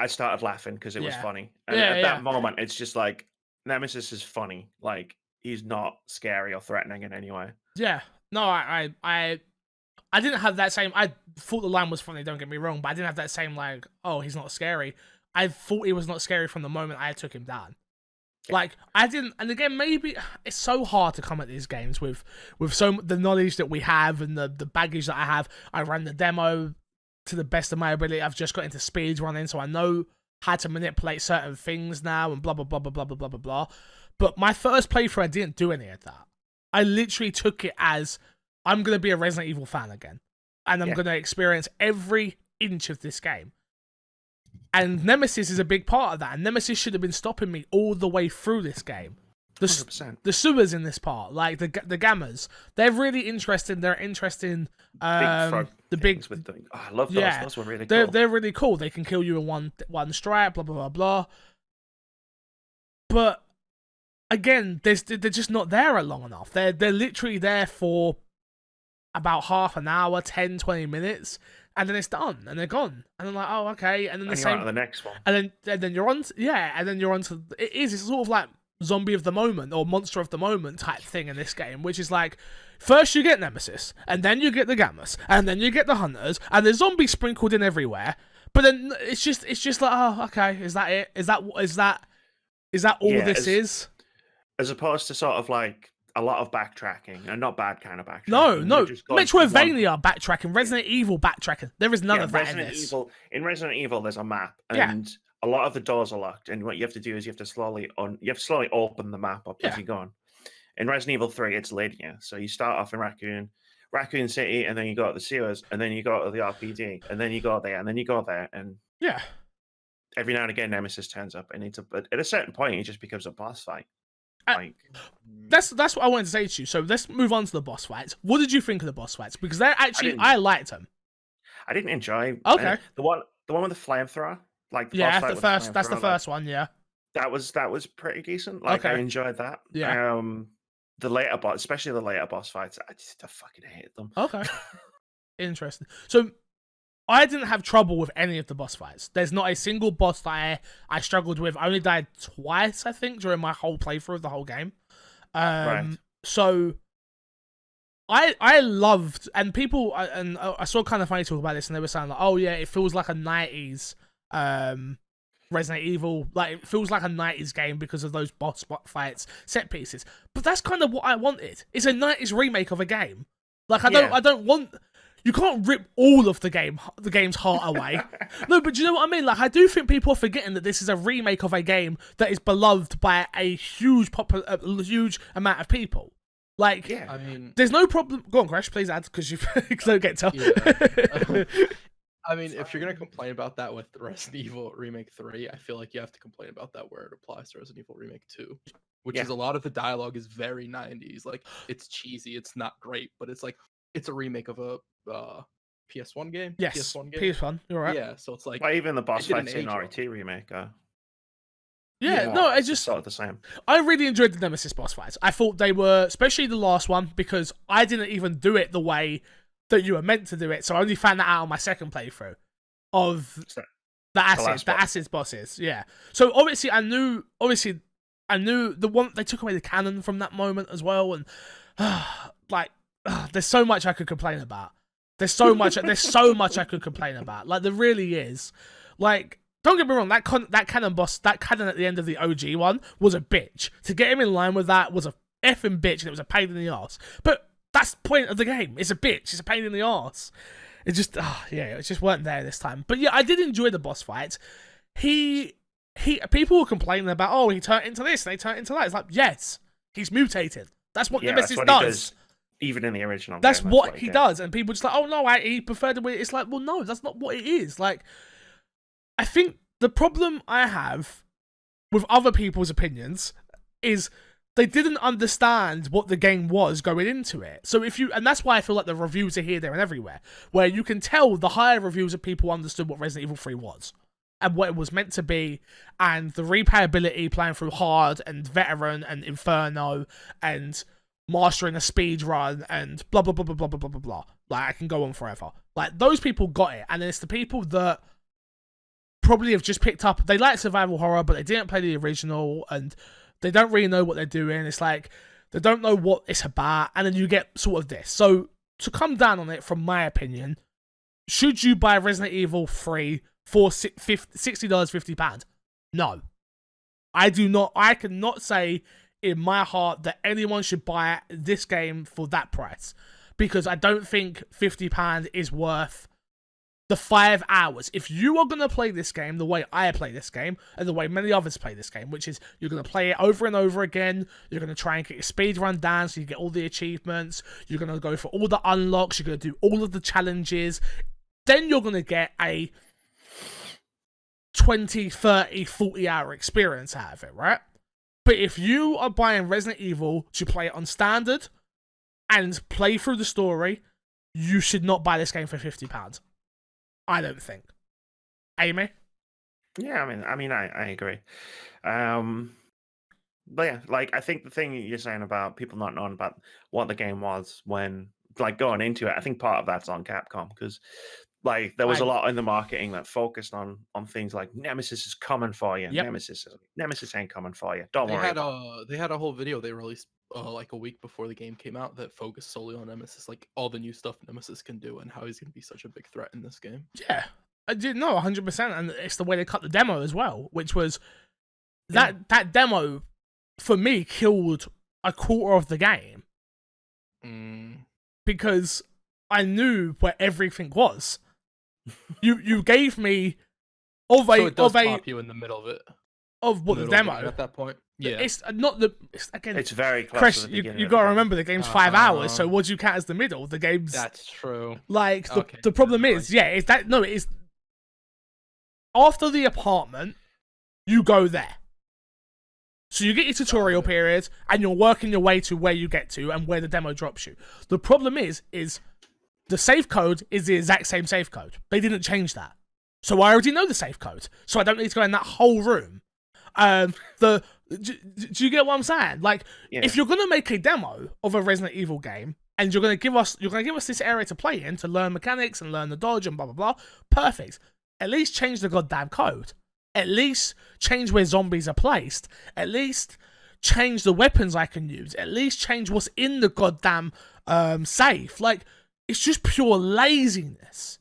I started laughing because it was Yeah. funny. And Yeah, at yeah. that moment, it's just like Nemesis is funny. Like he's not scary or threatening in any way. Yeah. No, I didn't have that same. I thought the line was funny. Don't get me wrong, but I didn't have that same like, oh, he's not scary. I thought he was not scary from the moment I took him down. Yeah. Like I didn't, and again, maybe it's so hard to come at these games with the knowledge that we have and the baggage that I have. I ran the demo to the best of my ability. I've just got into speed running, so I know how to manipulate certain things now and blah blah blah blah blah blah blah blah blah. But my first playthrough, I didn't do any of that. I literally took it as I'm gonna be a Resident Evil fan again, and I'm gonna experience every inch of this game. And Nemesis is a big part of that. And Nemesis should have been stopping me all the way through this game. 100%. The sewers in this part, like the gammas, they're really interesting. They're interesting. The big with the, oh, I love those. Yeah, those were really cool. They're really cool. They can kill you in one strike. Blah blah blah blah. But again, they're just not there long enough. They're literally there for about half an hour, 10, 20 minutes. And then it's done, and they're gone, and I'm like, oh, okay. And then and you're on to the next one, and then you're on, and then you're on to it's sort of like zombie of the moment or monster of the moment type thing in this game, which is like, first you get Nemesis, and then you get the Gammas, and then you get the Hunters, and there's zombies sprinkled in everywhere. But then it's just like, oh, okay, is that it? Is that all this is? As opposed to sort of like a lot of backtracking, and not bad kind of backtracking. No. Metroidvania backtracking, Resident Evil backtracking. There is none of that in this. In Resident Evil, there's a map, and a lot of the doors are locked. And what you have to do is you have to slowly open the map up as you go on. In Resident Evil 3, it's linear. So you start off in Raccoon City, and then you go to the sewers, and then you go to the RPD, and then you go there, and then you go there, and every now and again, Nemesis turns up, and but at a certain point, it just becomes a boss fight. That's what I wanted to say to you. So let's move on to the boss fights. What did you think of the boss fights? Because they're actually, I liked them. I didn't enjoy. Okay. The one with the flamethrower, like that's the first one. Yeah. That was pretty decent. Like I enjoyed that. Yeah. The later boss, especially the later boss fights, I fucking hated them. Okay. Interesting. So I didn't have trouble with any of the boss fights. There's not a single boss that I struggled with. I only died twice, I think, during my whole playthrough of the whole game. Right. So I loved, and people, and I saw kind of funny talk about this, and they were saying like, oh yeah, it feels like a 90s Resident Evil, like it feels like a 90s game because of those boss fights, set pieces. But that's kind of what I wanted. It's a 90s remake of a game. Like I don't want. You can't rip all of the game's heart away. No, but do you know what I mean? Like, I do think people are forgetting that this is a remake of a game that is beloved by a huge amount of people. Like, I mean, there's no problem. Go on, Crash, please add, because you don't get to. Yeah. I mean, if you're gonna complain about that with Resident Evil Remake 3, I feel like you have to complain about that where it applies to Resident Evil Remake 2, which is a lot of the dialogue is very 90s. Like, it's cheesy, it's not great, but it's like it's a remake of a PS1 game. Yes, PS1. You're right. Yeah, so it's like, well, even the boss fights in RET remake. No, it's just sort of the same. I really enjoyed the Nemesis boss fights. I thought they were, especially the last one, because I didn't even do it the way that you were meant to do it. So I only found that out on my second playthrough of the acid bosses. Yeah. So obviously I knew the one they took away the cannon from that moment as well, and there's so much I could complain about. There's so much I could complain about. Like, there really is. Like, don't get me wrong, that cannon at the end of the OG one was a bitch. To get him in line with that was a effing bitch, and it was a pain in the arse. But that's the point of the game. It's a bitch. It's a pain in the arse. It just, it just weren't there this time. But yeah, I did enjoy the boss fights. People were complaining about, oh, he turned into this and he turned into that. It's like, yes, he's mutated. That's what Nemesis does. Even in the original that's what he does. And people just like, oh no, he preferred the way. It's like, well, no, that's not what it is. Like, I think the problem I have with other people's opinions is they didn't understand what the game was going into it. So and that's why I feel like the reviews are here, there, and everywhere, where you can tell the higher reviews of people understood what Resident Evil 3 was and what it was meant to be, and the replayability playing through hard and veteran and inferno and mastering a speed run and blah blah blah blah blah blah blah blah blah. Like, I can go on forever. Like, those people got it, and then it's the people that probably have just picked up. They like survival horror, but they didn't play the original, and they don't really know what they're doing. It's like they don't know what it's about, and then you get sort of this. So to come down on it, from my opinion, should you buy Resident Evil 3 for $60, £50? No. I do not. I cannot say in my heart that anyone should buy this game for that price, because I don't think £50 is worth the 5 hours. If you are going to play this game the way I play this game, and the way many others play this game, which is you're going to play it over and over again, you're going to try and get your speed run down so you get all the achievements, you're going to go for all the unlocks, you're going to do all of the challenges, then you're going to get a 20, 30, 40 hour experience out of it, right? But if you are buying Resident Evil to play it on standard and play through the story, you should not buy this game for £50. I don't think. Amy? Yeah, I agree. But yeah, like, I think the thing you're saying about people not knowing about what the game was when, like, going into it, I think part of that's on Capcom, because, like, there was a lot in the marketing that focused on things like Nemesis is coming for you. Yep. Nemesis ain't coming for you. Don't worry. They had a whole video they released like a week before the game came out that focused solely on Nemesis, like all the new stuff Nemesis can do and how he's going to be such a big threat in this game. Yeah, I did know 100%, and it's the way they cut the demo as well, which was that demo for me killed a quarter of the game because I knew where everything was. You gave me so it does pop you in the middle of it. Of what, the demo at that point? Yeah, it's not the. Again, it's very close. Chris, to the beginning you of got to the game. remember the game's 5 hours. So what do you count as the middle? The game's. That's true. Like the problem is, is that no, it is after the apartment, you go there. So you get your tutorial period, and you're working your way to where you get to and where the demo drops you. The problem is the save code is the exact same save code. They didn't change that. So I already know the save code. So I don't need to go in that whole room. Do you get what I'm saying? Like, if you're gonna make a demo of a Resident Evil game and you're gonna give us this area to play in to learn mechanics and learn the dodge and blah blah blah, perfect. At least change the goddamn code. At least change where zombies are placed. At least change the weapons I can use. At least change what's in the goddamn safe. Like, it's just pure laziness,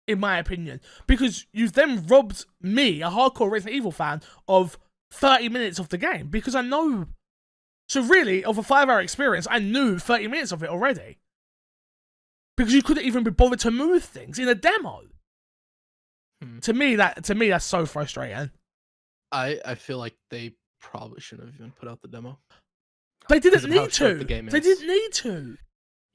in my opinion, because you've then robbed me, a hardcore Resident Evil fan, of 30 minutes of the game, because I know. So really, of a 5 hour experience, I knew 30 minutes of it already, because you couldn't even be bothered to move things in a demo. To me, that's so frustrating. I feel like they probably shouldn't have even put out the demo. They didn't need to. They didn't need to.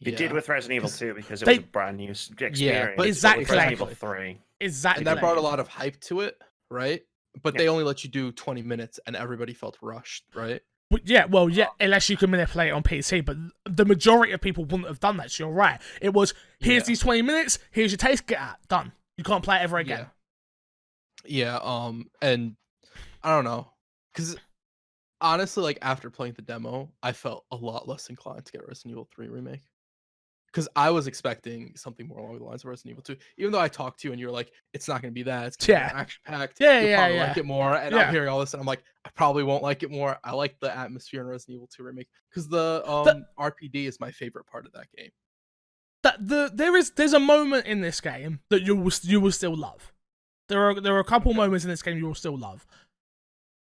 They did with Resident Evil 2 because it was a brand new experience. Yeah, but exactly. Resident Evil 3. Exactly. And that brought a lot of hype to it, right? But they only let you do 20 minutes and everybody felt rushed, right? Yeah, unless you can manipulate it on PC, but the majority of people wouldn't have done that, so you're right. It was, here's these 20 minutes, here's your taste, get out, done. You can't play it ever again. Yeah, and I don't know, because honestly, like, after playing the demo, I felt a lot less inclined to get Resident Evil 3 Remake. Because I was expecting something more along the lines of Resident Evil 2. Even though I talked to you and you're like, it's not going to be that. It's going to be action-packed. You'll probably like it more. And I'm hearing all this and I'm like, I probably won't like it more. I like the atmosphere in Resident Evil 2 Remake. Because the RPD is my favorite part of that game. There's a moment in this game that you will still love. There are a couple moments in this game you will still love.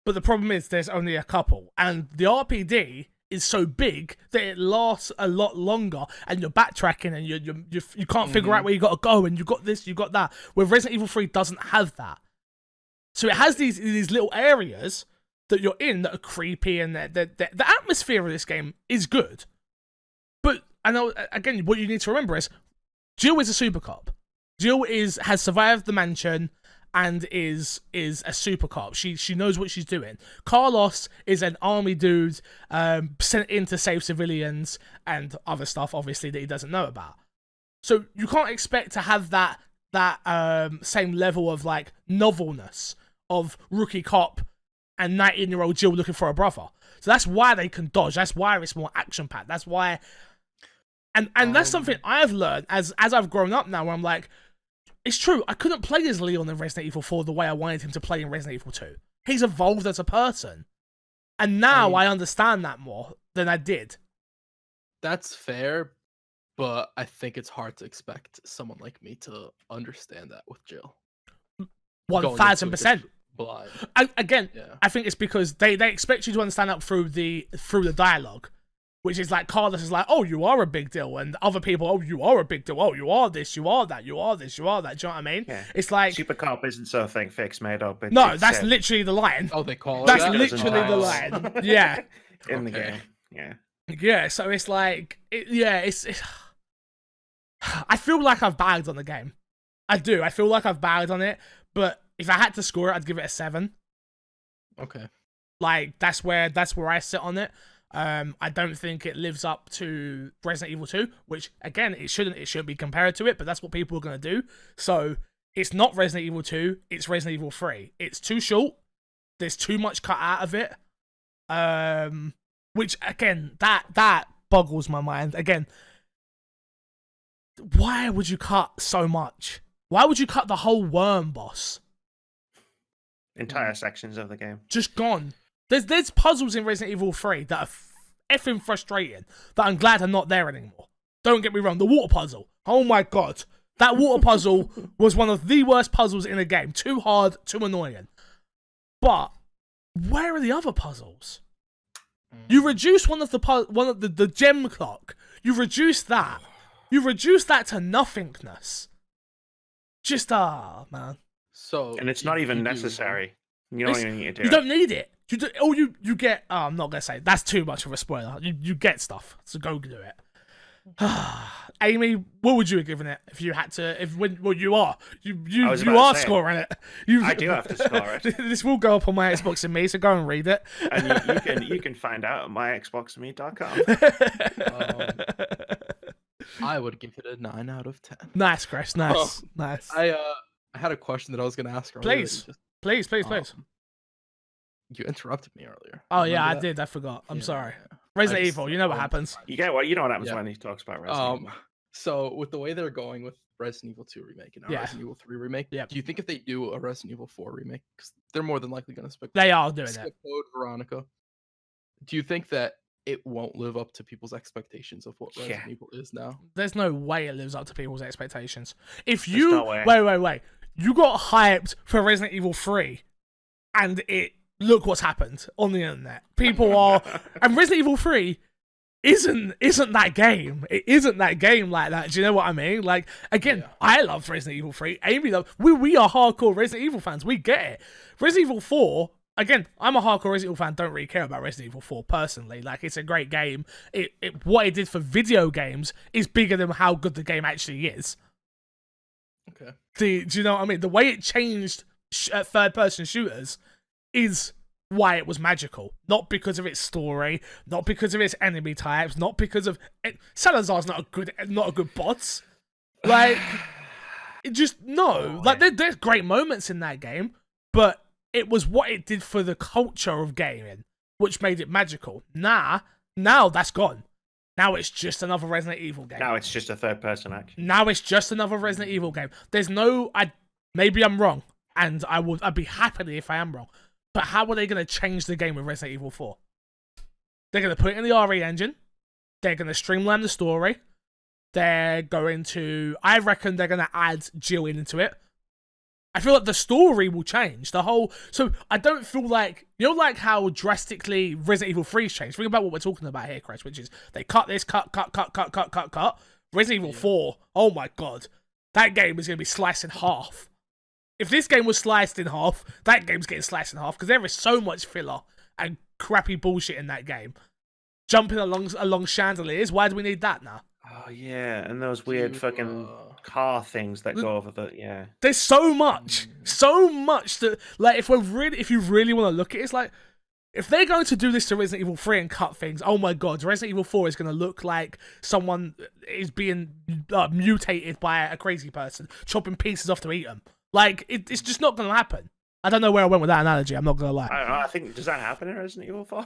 But the problem is there's only a couple. And the RPD is so big that it lasts a lot longer, and you're backtracking and you can't figure out where you got to go, and you got this, you got that. Where Resident Evil 3 doesn't have that. So it has these little areas that you're in that are creepy, and the atmosphere of this game is good. But I know, again, what you need to remember is Jill is a super cop. Jill has survived the mansion and is a super cop. She knows what she's doing. Carlos is an army dude sent in to save civilians and other stuff, obviously, that he doesn't know about. So you can't expect to have that same level of, like, novelness of rookie cop and 19-year-old Jill looking for a brother. So that's why they can dodge. That's why it's more action-packed. That's why... And that's something I've learned as I've grown up now, where I'm like, it's true. I couldn't play as Leon in Resident Evil 4 the way I wanted him to play in Resident Evil 2. He's evolved as a person. And now I understand that more than I did. That's fair, but I think it's hard to expect someone like me to understand that with Jill. 1000%. Blind. I think it's because they expect you to understand that through the dialogue, which is like Carlos is like, oh, you are a big deal, and other people, oh, you are a big deal, oh, you are this, you are that, you are this, you are that. Do you know what I mean? Yeah. It's like Supercop isn't something fixed made up. No, that's literally the line. Oh, they call it that's that? literally the line. Yeah. In the game. Yeah. Yeah. So it's like, it's. I feel like I've bagged on the game. I do. I feel like I've bagged on it, but if I had to score it, I'd give it a 7. Okay. Like that's where I sit on it. I don't think it lives up to Resident Evil 2, which again it shouldn't be compared to it, but that's what people are gonna do. So it's not Resident Evil 2, it's Resident Evil 3. It's too short. There's too much cut out of it. Which again, that boggles my mind. Again, why would you cut so much? Why would you cut the whole worm boss? Entire sections of the game. Just gone. There's puzzles in Resident Evil 3 that are effing frustrating that I'm glad are not there anymore. Don't get me wrong, the water puzzle. Oh my god. That water puzzle was one of the worst puzzles in the game. Too hard, too annoying. But where are the other puzzles? You reduce one of the gem clock. You reduce that. You reduce that to nothingness. Just man. So and it's not even necessary. You don't even need to do it. You don't need it. You get. Oh, I'm not gonna say that's too much of a spoiler. You get stuff, so go do it. Amy, what would you have given it if you had to? You are scoring it. I do have to score it. This will go up on my Xbox and Me, so go and read it. And you can find out at myxboxandme.com. I would give it a 9 out of 10. Nice, Chris. Nice, nice. I had a question that I was gonna ask earlier. Please. You interrupted me earlier. Oh yeah, I did. I forgot. I'm sorry. Resident Evil. You know what happens. You know what happens when he talks about Resident Evil. So with the way they're going with Resident Evil 2 remake and Resident Evil 3 remake, do you think if they do a Resident Evil 4 remake, because they're more than likely going to skip Code Veronica, do you think that it won't live up to people's expectations of what Resident Evil is now? There's no way it lives up to people's expectations. If you wait, you got hyped for Resident Evil 3, and look what's happened on the internet. People are, and Resident Evil 3 isn't that game. It isn't that game like that. Do you know what I mean? Like, again, I love Resident Evil 3. Amy loves. We are hardcore Resident Evil fans. We get it. Resident Evil 4. Again, I'm a hardcore Resident Evil fan. Don't really care about Resident Evil 4 personally. Like, it's a great game. What it did for video games is bigger than how good the game actually is. Okay. Do you know what I mean? The way it changed third-person shooters is why it was magical. Not because of its story, not because of its enemy types, not because of Salazar's not a good boss. Like, like there's great moments in that game, but it was what it did for the culture of gaming, which made it magical. Now that's gone. Now it's just another Resident Evil game. Now it's just a third-person action. Now it's just another Resident Evil game. There's maybe I'm wrong, and I'd be happy if I am wrong. But how are they going to change the game with Resident Evil 4? They're going to put it in the RE engine. They're going to streamline the story. I reckon they're going to add Jill into it. I feel like the story will change. So I don't feel like, like how drastically Resident Evil 3's changed. Think about what we're talking about here, Chris, which is they cut this, cut. Resident Evil 4, oh my god. That game is going to be sliced in half. If this game was sliced in half, that game's getting sliced in half because there is so much filler and crappy bullshit in that game. Jumping along chandeliers, why do we need that now? Oh yeah, and those weird fucking car things that go over the There's so much that like if you really want to look at it, it's like if they're going to do this to Resident Evil 3 and cut things, oh my god, Resident Evil 4 is going to look like someone is being mutated by a crazy person, chopping pieces off to eat them. Like, it's just not going to happen. I don't know where I went with that analogy, I'm not going to lie. I don't know, I think, does that happen in Resident Evil 4?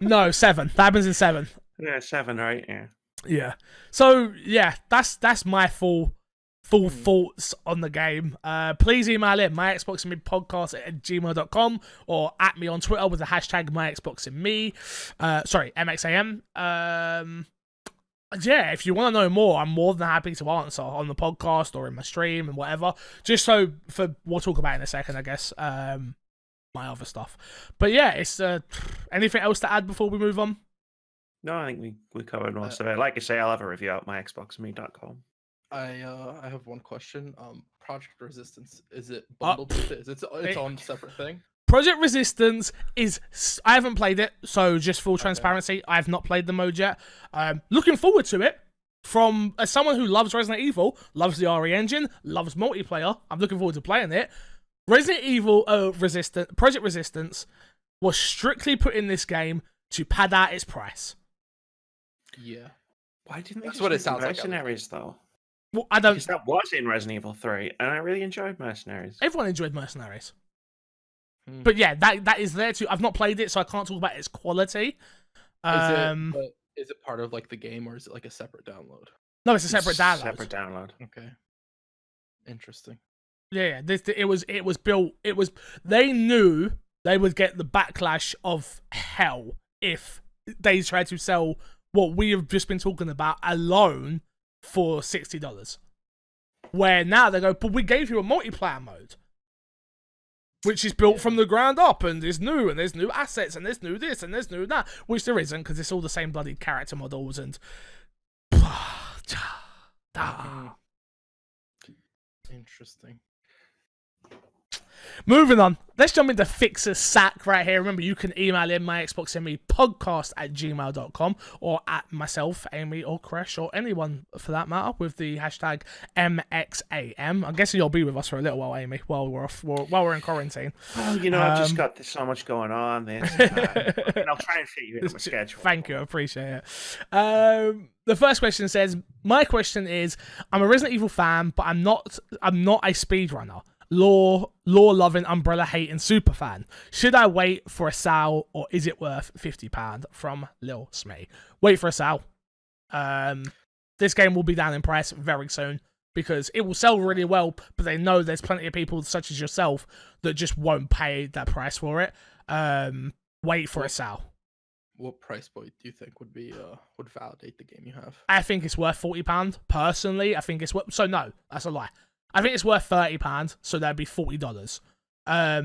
No, 7. That happens in 7. Yeah, 7, right? Yeah. Yeah. So, yeah, that's my full full thoughts on the game, please email in myxboxandmepodcast@gmail.com or at me on Twitter with the hashtag myxboxandme. Sorry, MXAM. Yeah, if you want to know more, I'm more than happy to answer on the podcast or in my stream and whatever. We'll talk about it in a second, I guess. My other stuff. But yeah, it's anything else to add before we move on? No, I think we covered most of it. Like I say, I'll have a review at myxboxandme.com. I have one question. Project Resistance, is it bundled with it? It's on a separate thing? Project Resistance is... I haven't played it, so just full transparency, I have not played the mode yet. Looking forward to it. As someone who loves Resident Evil, loves the RE engine, loves multiplayer, I'm looking forward to playing it. Resident Evil Project Resistance was strictly put in this game to pad out its price. Yeah. Why didn't they That's just what it make sounds like. Mercenaries, though? Well, I don't... Because that was in Resident Evil 3, and I really enjoyed Mercenaries. Everyone enjoyed Mercenaries. But yeah, that is there too. I've not played it, so I can't talk about its quality. Is it part of like the game, or is it like a separate download? No, it's a separate download. Separate download. Okay. Interesting. Yeah, it was built. They knew they would get the backlash of hell if they tried to sell what we have just been talking about alone for $60. Where now they go, but we gave you a multiplayer mode, which is built from the ground up, and is new, and there's new assets, and there's new this, and there's new that, which there isn't, because it's all the same bloody character models, and... Interesting. Moving on, let's jump into Fixer Sack right here. Remember, you can email in myxboxandmepodcast@gmail.com or at myself, Amy, or Crash, or anyone for that matter, with the hashtag MXAM. I'm guessing you'll be with us for a little while, Amy, while we're in quarantine. Well, I've just got so much going on. And I'll try and fit you into my schedule. Thank you, I appreciate it. The first question says, my question is, I'm a Resident Evil fan, but I'm not a speedrunner. Lore-loving, umbrella-hating superfan. Should I wait for a sale, or is it worth £50? From Lil Smee. Wait for a sale. This game will be down in price very soon, because it will sell really well, but they know there's plenty of people such as yourself that just won't pay that price for it. Wait for a sale. What price point do you think would validate the game you have? I think it's worth £40. Personally, I think it's worth... So no, that's a lie. I think it's worth £30, so that'd be $40. I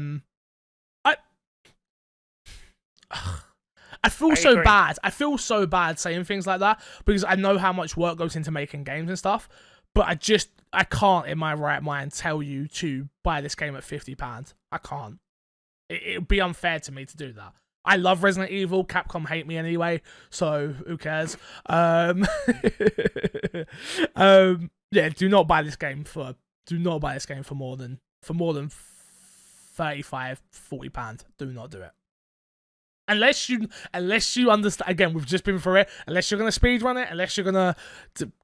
feel so bad. I feel so bad saying things like that, because I know how much work goes into making games and stuff, but I can't in my right mind tell you to buy this game at £50. I can't. It would be unfair to me to do that. I love Resident Evil. Capcom hate me anyway, so who cares? Yeah, do not buy this game for more than £35-40. Do not do it. Unless you understand. Again, we've just been through it. Unless you're gonna speedrun it, unless you're gonna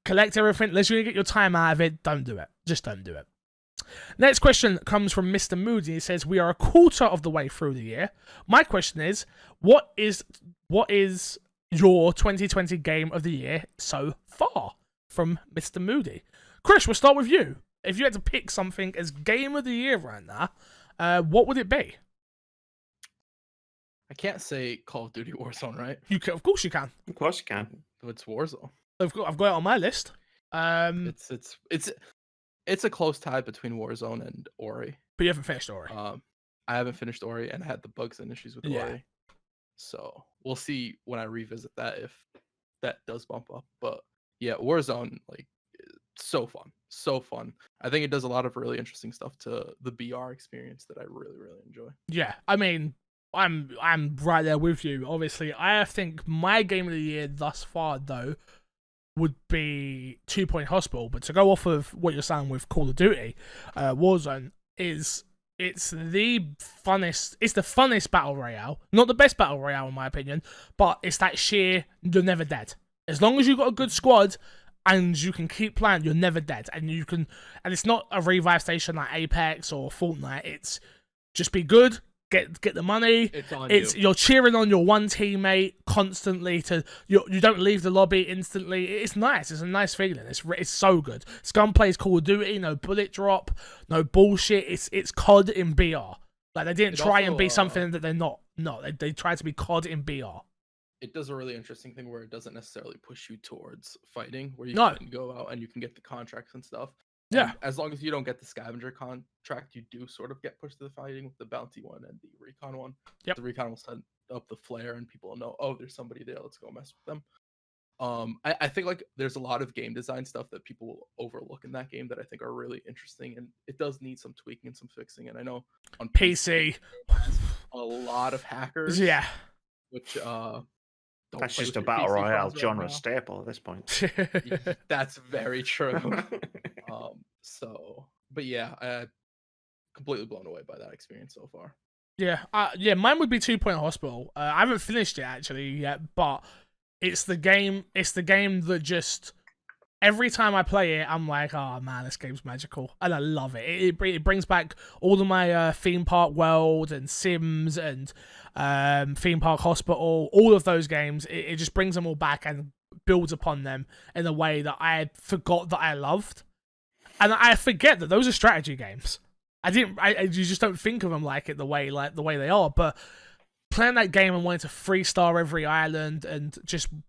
collect everything, unless you're gonna get your time out of it, don't do it. Just don't do it. Next question comes from Mr. Moody. He says, we are a quarter of the way through the year. My question is, what is your 2020 game of the year so far? From Mr. Moody. Chris, we'll start with you. If you had to pick something as game of the year right now, what would it be? I can't say Call of Duty Warzone, right? Of course you can. Of course you can. It's Warzone. I've got it on my list. It's a close tie between Warzone and Ori. But you haven't finished Ori. I haven't finished Ori, and I had the bugs and issues with Ori. So we'll see when I revisit that if that does bump up. But yeah, Warzone, like, so fun. I think it does a lot of really interesting stuff to the BR experience that I really, really enjoy. Yeah, I mean, I'm right there with you. Obviously, I think my game of the year thus far, though, would be 2 Point Hospital. But to go off of what you're saying with Call of Duty, Warzone it's the funnest battle royale. Not the best battle royale in my opinion, but it's that sheer you're never dead. As long as you've got a good squad and you can keep playing, you're never dead. And it's not a revive station like Apex or Fortnite. It's just be good, get the money. It's on You're cheering on your one teammate constantly. You don't leave the lobby instantly. It's nice. It's a nice feeling. It's so good. Scum plays Call of Duty. No bullet drop. No bullshit. It's COD in BR. Like they didn't try and be something that they're not. No, they tried to be COD in BR. It does a really interesting thing where it doesn't necessarily push you towards fighting, where you No. can go out and you can get the contracts and stuff. Yeah. And as long as you don't get the scavenger contract, you do sort of get pushed to the fighting with the bounty one and the recon one. Yep. The recon will set up the flare and people will know, oh, there's somebody there. Let's go mess with them. I think like there's a lot of game design stuff that people will overlook in that game that I think are really interesting, and it does need some tweaking and some fixing. And I know on PC, a lot of hackers, yeah, which that's just a battle royale genre staple at this point. That's very true. But yeah, I completely blown away by that experience so far. Yeah, mine would be 2 Point Hospital. I haven't finished it actually yet, but it's the game that just every time I play it, I'm like, oh man, this game's magical, and I love it. It brings back all of my theme park world and Sims and theme park hospital, all of those games. It just brings them all back and builds upon them in a way that I forgot that I loved, and I forget that those are strategy games. You just don't think of them like the way they are, but playing that game and wanting to 3-star every island, and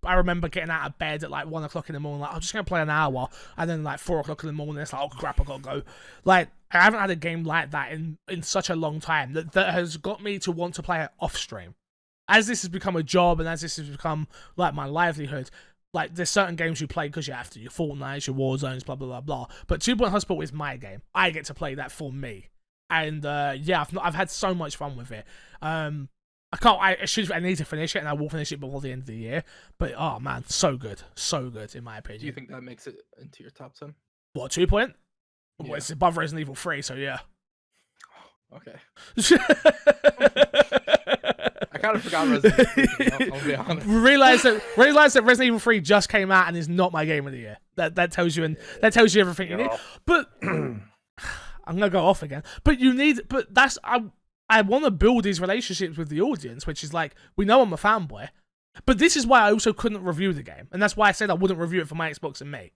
I remember getting out of bed at like 1 o'clock in the morning, like I'm just gonna play an hour, and then like 4 o'clock in the morning, it's like, oh crap, I gotta go. Like I haven't had a game like that in such a long time that has got me to want to play it off stream. As this has become a job and as this has become like my livelihood, like there's certain games you play because you have to, your Fortnite, your Warzones, blah blah blah blah. But 2 Point Hospital is my game. I get to play that for me, and yeah, I've had so much fun with it. I need to finish it, and I will finish it before the end of the year. But oh man, so good in my opinion. Do you think that makes it into your top 10? What, 2 Point? Yeah. Well, it's above Resident Evil 3, so yeah. Okay. I kind of forgot Resident Evil 3, I'll be honest. Realize that Resident Evil 3 just came out and is not my game of the year. That tells you everything you need. But I'm gonna go off again. But that's I want to build these relationships with the audience, which is like, we know I'm a fanboy, but this is why I also couldn't review the game, and that's why I said I wouldn't review it for my Xbox and me,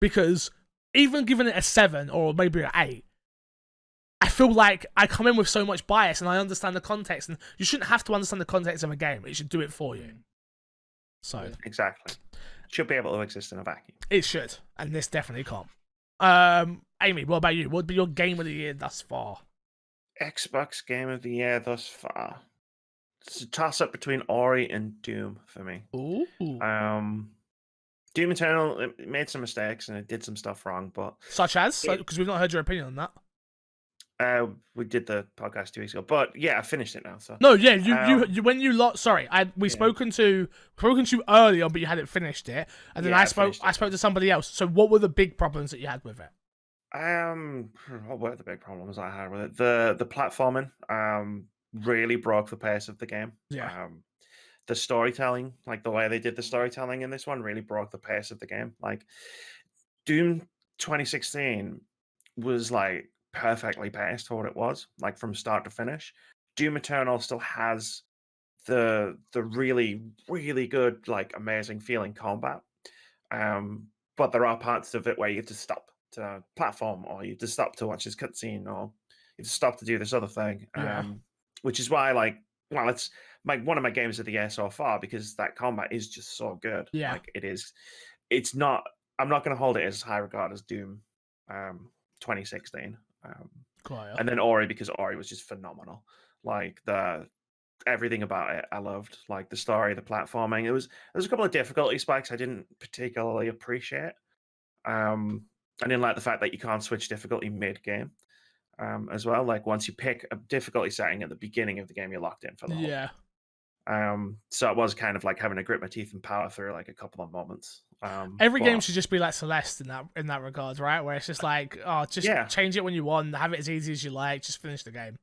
because even giving it a 7 or maybe an 8. I feel like I come in with so much bias and I understand the context, and you shouldn't have to understand the context of a game. It should do it for you. So exactly. It should be able to exist in a vacuum. It should, and this definitely can't. Amy, what about you? What would be your game of the year thus far? Xbox game of the year thus far. It's a toss-up between Ori and Doom for me. Ooh. Doom Eternal, it made some mistakes and it did some stuff wrong, but... Such as? Because we've not heard your opinion on that. We did the podcast 2 weeks ago, but yeah, I finished it now. So no, yeah, you when you lot. Sorry, spoken to you earlier, but you hadn't finished it, and then I spoke to somebody else. So what were the big problems that you had with it? What were the big problems I had with it? The platforming really broke the pace of the game. Yeah. The storytelling, like the way they did the storytelling in this one, really broke the pace of the game. Like Doom 2016 was like perfectly paced for what it was, like from start to finish. Doom Eternal still has the really, really good, like amazing feeling combat. But there are parts of it where you have to stop to platform, or you have to stop to watch this cutscene, or you have to stop to do this other thing. Which is why, it's one of my games of the year so far, because that combat is just so good. Yeah. Like it is. It's not. I'm not going to hold it as high regard as Doom 2016. And then Ori, because Ori was just phenomenal. Like everything about it, I loved. Like the story, the platforming. There's a couple of difficulty spikes I didn't particularly appreciate. I didn't like the fact that you can't switch difficulty mid-game as well. Like once you pick a difficulty setting at the beginning of the game, you're locked in for the whole. So it was kind of like having to grit my teeth and power through like a couple of moments. Every game should just be like Celeste in that regard, right? Where it's just like, change it when you want, have it as easy as you like, just finish the game.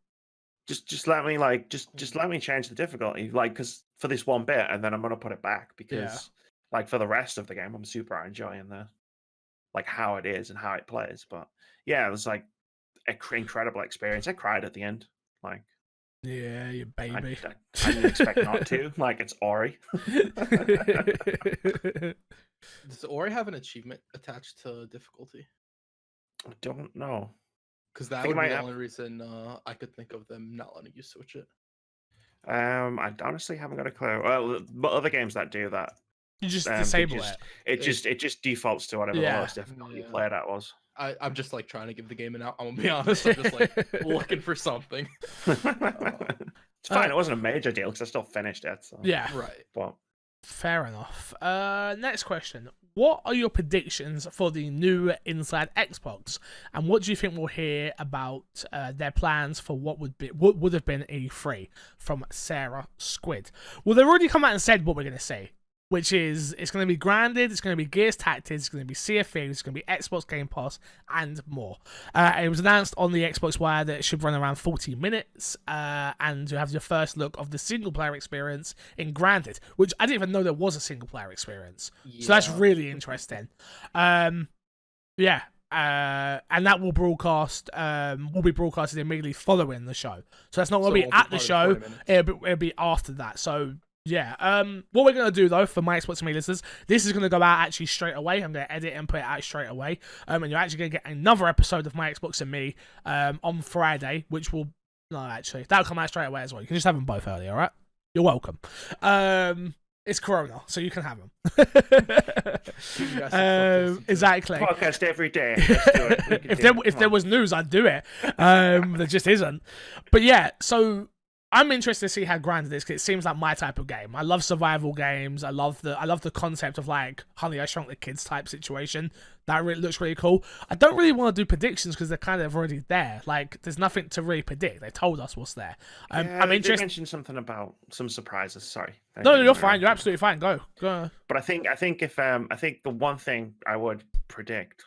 Just let me let me change the difficulty, like, because for this one bit, and then I'm gonna put it back, because like for the rest of the game, I'm super enjoying like how it is and how it plays. But yeah, it was like an incredible experience. I cried at the end. Like Yeah, you baby. I didn't expect not to. Like, it's Ori. Does Ori have an achievement attached to difficulty? I don't know. Because that would be the only reason I could think of them not letting you switch it. I honestly haven't got a clue. Well, but other games that do that, you just disable it. It just defaults to whatever the lowest difficulty you play that was. I'm just like trying to give the game an out. I'm gonna be honest. I'm just like looking for something. It's fine. It wasn't a major deal because I still finished it. So. Yeah. Right. But fair enough. Next question. What are your predictions for the new Inside Xbox? And what do you think we'll hear about their plans for what would have been E3 from Sarah Squid? Well, they've already come out and said what we're going to see, which is it's going to be Grounded, it's going to be Gears Tactics, it's going to be Sea of Thieves, it's going to be Xbox Game Pass, and more. It was announced on the Xbox Wire that it should run around 40 minutes, and you have your first look of the single-player experience in Grounded, which I didn't even know there was a single-player experience. Yeah. So that's really interesting. And that will be broadcasted immediately following the show. So that's not going to be at the show, it'll be after that. So yeah, what we're going to do, though, for my Xbox and me listeners, this is going to go out actually straight away. I'm going to edit and put it out straight away. And you're actually going to get another episode of my Xbox and me on Friday, which will... No, actually, that'll come out straight away as well. You can just have them both early, all right? You're welcome. It's Corona, so you can have them. Exactly. Podcast every day. If there was news, I'd do it. There just isn't. But yeah, so... I'm interested to see how Grounded is because it seems like my type of game. I love survival games. I love the concept of like Honey, I Shrunk the Kids type situation. That really looks really cool. I don't really want to do predictions because they're kind of already there. Like there's nothing to really predict. They told us what's there. I'm interested. You mentioned something about some surprises. Sorry. No, you're fine. You're absolutely fine. Go. But I think the one thing I would predict,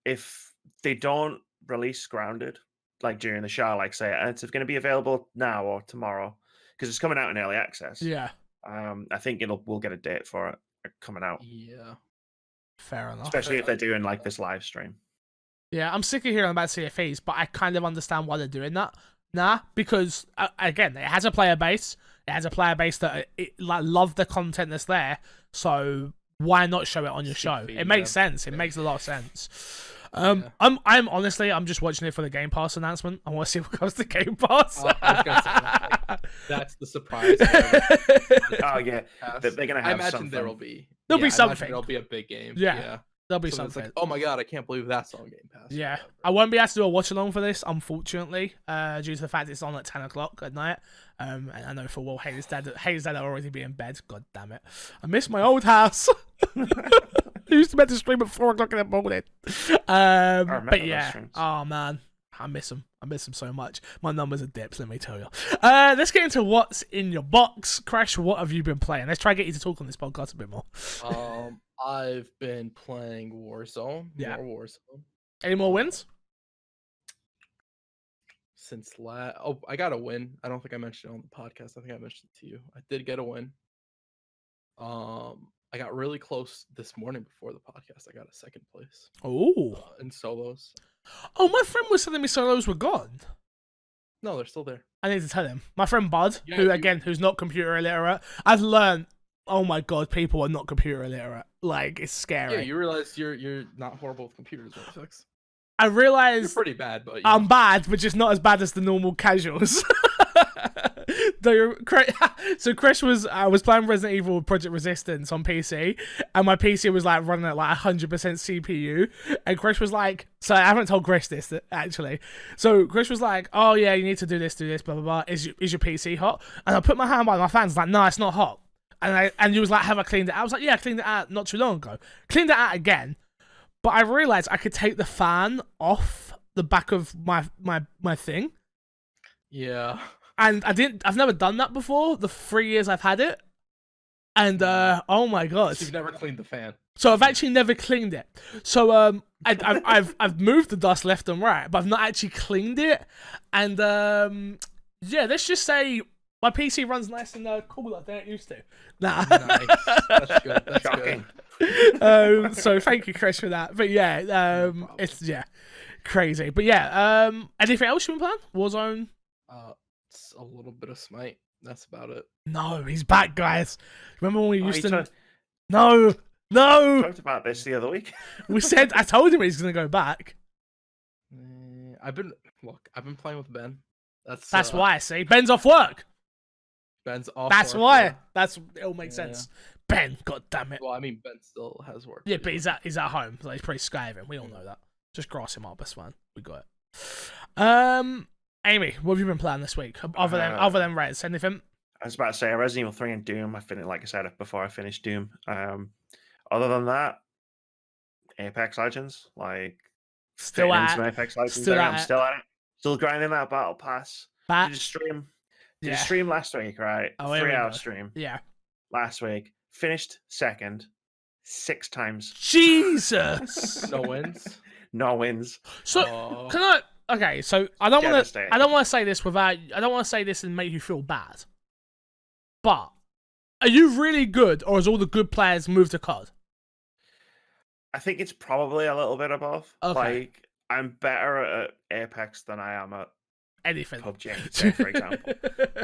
if they don't release Grounded like during the show, like say it's going to be available now or tomorrow because it's coming out in early access. Yeah. I think we'll get a date for it coming out. Yeah. Fair enough. Especially if they're doing like this live stream. Yeah, I'm sick of hearing about CFEs, but I kind of understand why they're doing that. Because again, it has a player base. It has a player base that love the content that's there. So why not show it on your show? It makes sense. It makes a lot of sense. I'm honestly, I'm just watching it for the Game Pass announcement. I want to see what comes to Game Pass. That's the surprise. Oh yeah, they're gonna have. I imagine something. there'll be something. There'll be a big game. Yeah. There'll be so something. It's like, oh my god, I can't believe that's on Game Pass. Yeah, I won't be able to do a watch along for this, unfortunately, due to the fact it's on at 10 o'clock at night. And I know for Haley's dad will already be in bed. God damn it, I miss my old house. I used to be able to stream at 4 o'clock in the morning. But yeah, oh man, I miss him. I miss him so much. My numbers are dips, let me tell you. Let's get into what's in your box. Crash, what have you been playing? Let's try and get you to talk on this podcast a bit more. I've been playing Warzone. Yeah. More Warzone. Any more wins? Since I got a win. I don't think I mentioned it on the podcast. I think I mentioned it to you. I did get a win. I got really close this morning before the podcast. I got a second place. Oh. In solos. Oh, my friend was telling me solos were gone. No, they're still there. I need to tell him. My friend Bud, who's not computer illiterate, I've learned, oh my god, people are not computer illiterate. Like, it's scary. Yeah, you realize you're not horrible with computers, right, Fix? I realize you're pretty bad, but I'm bad, but just not as bad as the normal casuals. So Chris I was playing Resident Evil Project Resistance on PC, and my PC was like running at like 100% CPU, and Chris was like, so I haven't told Chris this actually. So Chris was like, oh yeah, you need to do this, blah blah blah. Is your PC hot? And I put my hand by my fan, like, no, it's not hot. And he was like, have I cleaned it out? I was like, yeah, I cleaned it out not too long ago. Cleaned it out again, but I realized I could take the fan off the back of my thing. Yeah. And I've never done that before, the 3 years I've had it. And, oh my god. So you've never cleaned the fan. So I've actually never cleaned it. So, I've moved the dust left and right, but I've not actually cleaned it. And, yeah, let's just say my PC runs nice and cooler than it used to. Nah. Nice. That's good. That's shocking. Good. So thank you, Chris, for that. But yeah, it's, crazy. But yeah, anything else you've been playing? Warzone? It's a little bit of Smite. That's about it. No, he's back, guys. Remember when we used to? He No. talked about this the other week. We said I told him he's gonna go back. I've been playing with Ben. That's why. See, Ben's off work. Ben's off. That's work, why. yeah. It'll make sense. Ben, god damn it. Well, I mean, Ben still has work. Yeah, but he's at home, so he's pretty skiving. We all know that. Just grass him up. That's fine. We got it. Amy, what have you been playing this week? Other than Reds, anything? I was about to say Resident Evil 3 and Doom. I finished, like I said before, I finished Doom. Other than that, Apex Legends, like Still at some Apex Legends. still I'm at still at it. Still grinding that battle pass. Did a stream. Did a Yeah. stream last week, right? Oh, here we 3-hour go. stream Yeah. last week. Finished second 6 times. Jesus. No wins. No wins. So can I? Okay, so I don't want to. Devastating. I don't want to say this without. I don't want to say this and make you feel bad. But are you really good, or has all the good players moved to COD? I think it's probably a little bit of both. Okay. Like I'm better at Apex than I am at Anything. PUBG, say, for example.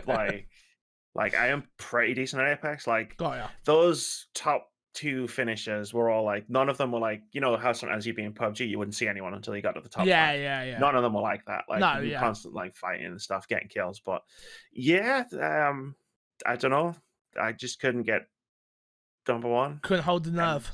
like I am pretty decent at Apex. Like Got ya. those top 2 finishers were all like, none of them were like, you know how sometimes you'd be in PUBG, you wouldn't see anyone until you got to the top 5. Yeah. None of them were like that. Like No, you yeah. constant like fighting and stuff, getting kills. But yeah, I don't know. I just couldn't get number 1. Couldn't hold the nerve.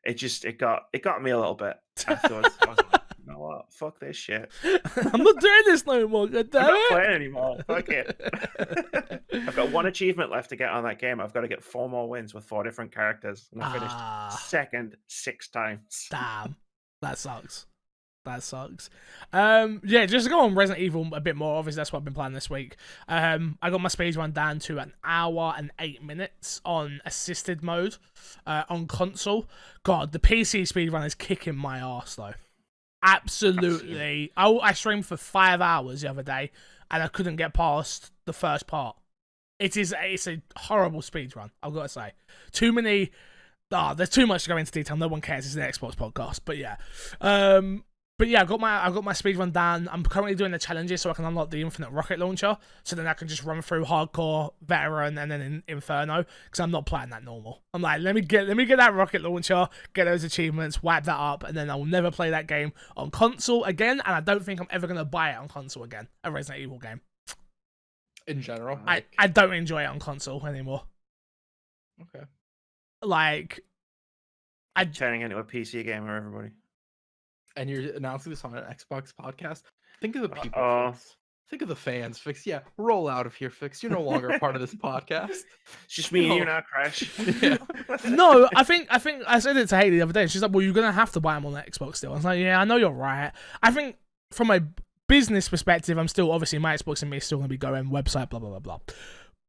It got me a little bit afterwards. I was like, you know what? Fuck this shit. I'm not doing this no more. God I'm damn not it. playing anymore. Fuck it. I've got 1 achievement left to get on that game. I've got to get 4 more wins with 4 different characters, and I finished second 6 times. Damn, that sucks. Yeah, just to go on Resident Evil a bit more. Obviously, that's what I've been playing this week. I got my speed run down to 1 hour and 8 minutes on assisted mode on console. God, the PC speed run is kicking my ass though. Absolutely. I streamed for 5 hours the other day, and I couldn't get past the first part. It's a horrible speed run. I've got to say, too many. There's too much to go into detail. No one cares. It's an Xbox podcast, but yeah. But yeah, I got my speedrun done. I'm currently doing the challenges so I can unlock the infinite rocket launcher. So then I can just run through hardcore, veteran, and then Inferno. Because I'm not playing that normal. I'm like, let me get that rocket launcher, get those achievements, wipe that up, and then I will never play that game on console again. And I don't think I'm ever gonna buy it on console again. A Resident Evil game. In general, I don't enjoy it on console anymore. Okay. Like, Turning into a PC gamer, everybody. And you're announcing this on an Xbox podcast. Think of the people. Fix. Think of the fans. Fix. Yeah, roll out of here, Fix. You're no longer a part of this podcast. It's just me and you now, Crash. Yeah. No, I think I said it to Haley the other day. She's like, "Well, you're gonna have to buy them on the Xbox still." I was like, "Yeah, I know you're right." I think from a business perspective, I'm still obviously my Xbox and me is still gonna be going website, blah blah blah blah.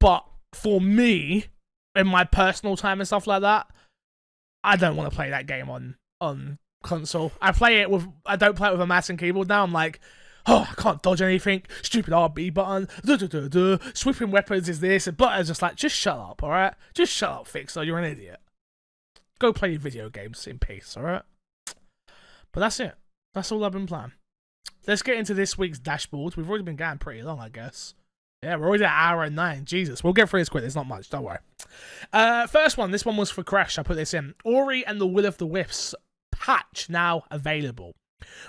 But for me, in my personal time and stuff like that, I don't want to play that game on console. I don't play it with a mouse and keyboard now. I'm like, oh, I can't dodge anything. Stupid RB button. Sweeping weapons is this. But I was just like, just shut up, all right? Just shut up, Fixer. You're an idiot. Go play your video games in peace, all right? But that's it. That's all I've been playing. Let's get into this week's dashboard. We've already been going pretty long, I guess. Yeah, we're already at 1:09. Jesus, we'll get through this quick. There's not much. Don't worry. First one. This one was for Crash. I put this in. Ori and the Will of the Wisps patch now available.